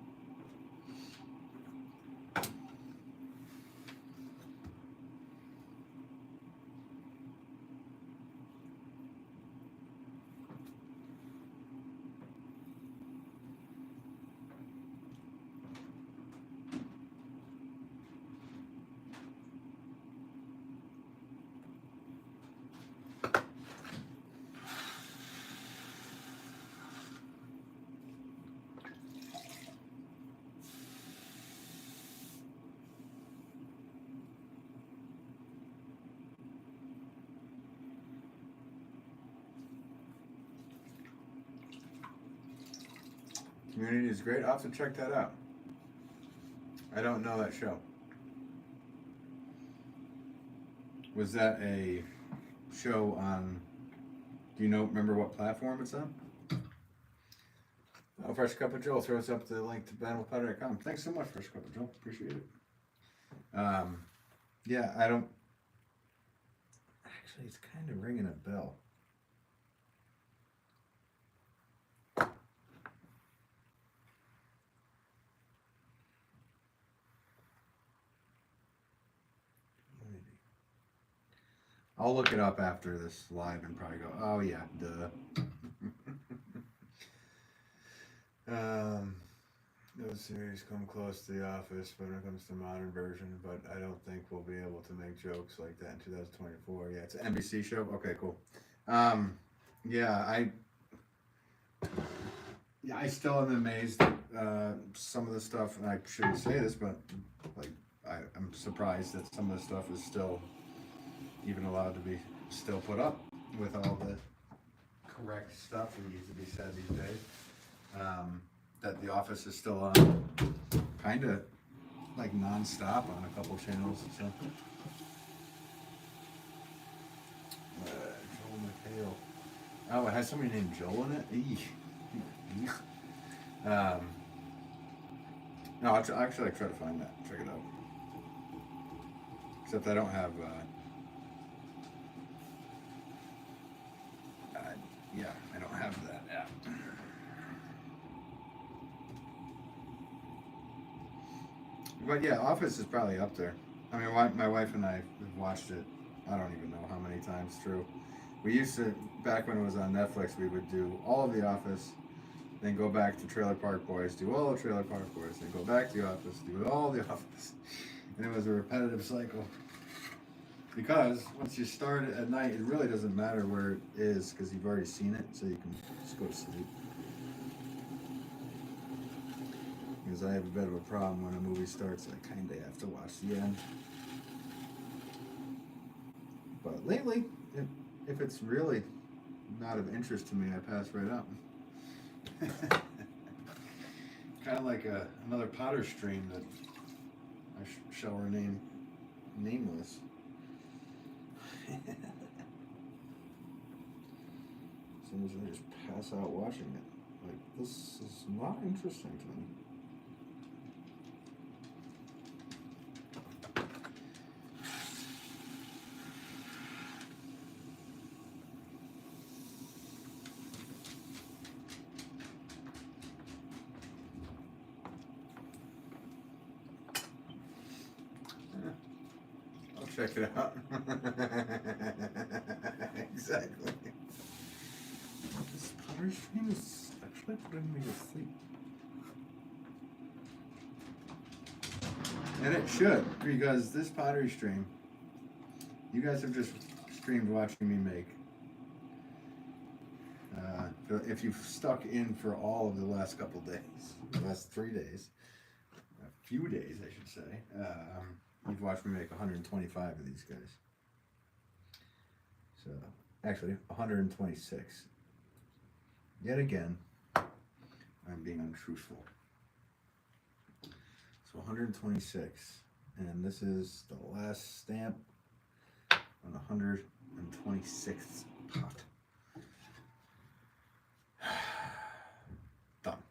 Community is great. I'll have to check that out. I don't know that show. Was that a show on, do you remember what platform it's on? Oh, Fresh Cup of Joel throws up the link to BenWillPottery.com. Thanks so much, Fresh Cup of Joel. Appreciate it. Yeah, I don't, actually, it's kind of ringing a bell. I'll look it up after this live and probably go, oh yeah, duh. No series come close to The Office when it comes to modern version, but I don't think we'll be able to make jokes like that in 2024. Yeah, it's an NBC show. Okay, cool. Yeah, I still am amazed at some of the stuff, and I shouldn't say this, but like I'm surprised that some of the stuff is still even allowed to be still put up with all the correct stuff that needs to be said these days. That The Office is still on, kind of like non-stop on a couple channels and stuff. Joel McHale. Oh, it has somebody named Joel in it? Eesh. No, I'll actually try to find that. Check it out. Except I don't have, yeah, I don't have that app. But yeah, Office is probably up there. I mean, my wife and I have watched it, I don't even know how many times through. We used to, back when it was on Netflix, we would do all of The Office, then go back to Trailer Park Boys, do all of Trailer Park Boys, then go back to The Office, do all The Office. And it was a repetitive cycle. Because once you start it at night, it really doesn't matter where it is because you've already seen it, so you can just go to sleep. Because I have a bit of a problem when a movie starts, I kind of have to watch the end. But lately, if it's really not of interest to me, I pass right up. Kind of like another Potter stream that I shall remain nameless. As soon as I just pass out watching it, like, this is not interesting to me. Check it out. Exactly. This Pottery stream is actually putting me to sleep. And it should, because this Pottery stream, you guys have just streamed watching me make. If you've stuck in for all of the last couple days, the last 3 days, a few days I should say, you've watched me make 125 of these guys. So, actually, 126. Yet again, I'm being untruthful. So 126, and this is the last stamp on the 126th pot. Done.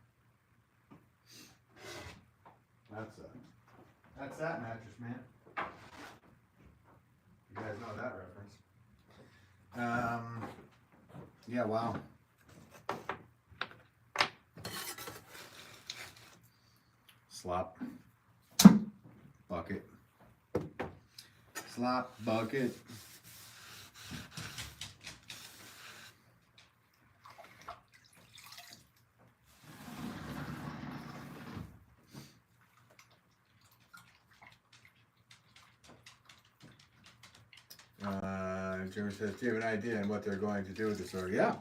That's that, Mattress Man. You guys know that reference. Yeah, wow. Slop. Bucket. Slop, bucket. Jimmy says, do you have an idea on what they're going to do with this order? Yeah.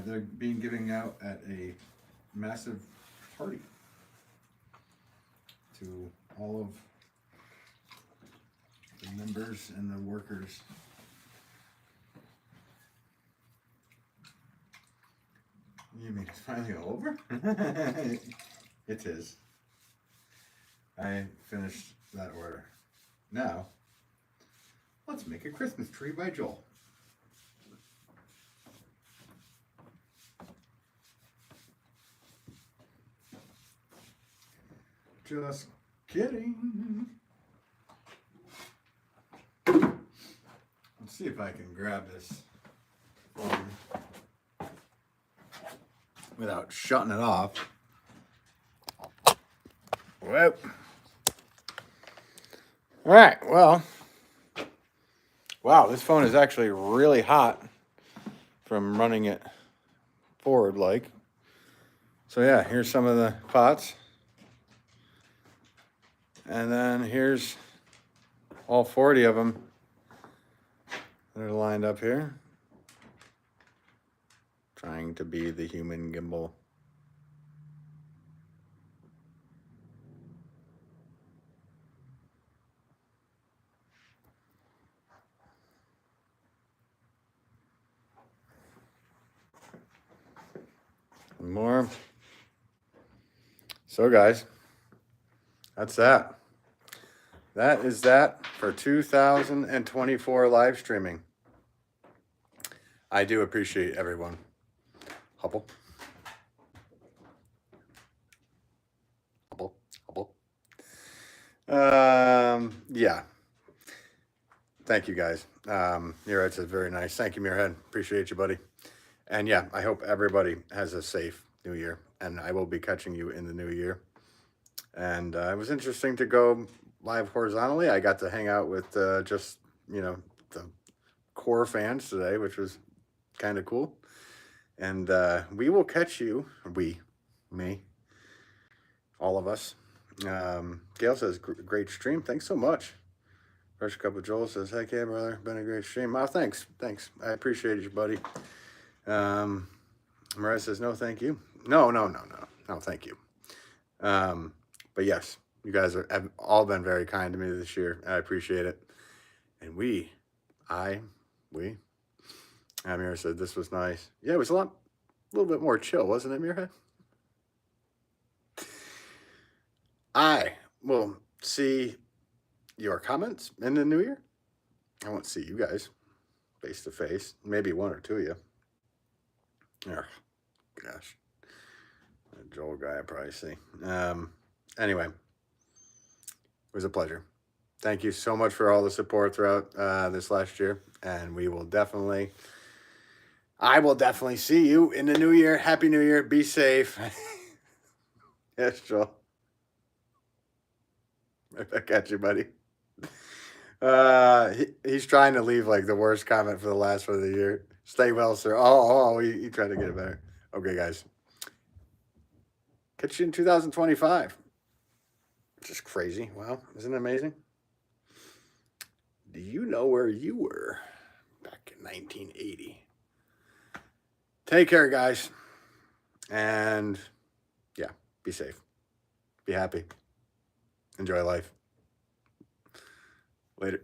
They're being given out at a massive party to all of the members and the workers. You mean it's finally over? It is. I finished that order. Now, let's make a Christmas tree by Joel. Just kidding. Let's see if I can grab this phone without shutting it off. Whoop. All right, well, wow, this phone is actually really hot from running it forward like. So yeah, here's some of the pots. And then here's all 40 of them that are lined up here. Trying to be the human gimbal. More. So guys, that's that. That is that for 2024 live streaming. I do appreciate everyone. Hubble. Hubble. Hubble. Yeah. Thank you guys. Muirhead says very nice. Thank you, Muirhead. Appreciate you, buddy. And yeah, I hope everybody has a safe new year. And I will be catching you in the new year. And it was interesting to go live horizontally. I got to hang out with just, you know, the core fans today, which was kind of cool. And we will catch you, me, all of us. Gail says, great stream. Thanks so much. Fresh Cup of Joel says, heck yeah, brother. Been a great stream. Oh, thanks. Thanks. I appreciate you, buddy. Mariah says, no, thank you. No, thank you. But yes, you guys have all been very kind to me this year. I appreciate it. And Amir said this was nice. Yeah, it was a little bit more chill, wasn't it, Muirhead? I will see your comments in the new year. I won't see you guys face to face. Maybe one or two of you. Oh, gosh. The Joel guy I probably see. Anyway, it was a pleasure. Thank you so much for all the support throughout this last year. And I will definitely see you in the new year. Happy New Year. Be safe. Yes, Joel. Right back at you, buddy. He's trying to leave like the worst comment for the last one of the year. Stay well, sir. He tried to get it better. Okay, guys. Catch you in 2025. Just crazy. Wow. Isn't it amazing? Do you know where you were back in 1980? Take care, guys. And yeah, be safe. Be happy. Enjoy life. Later.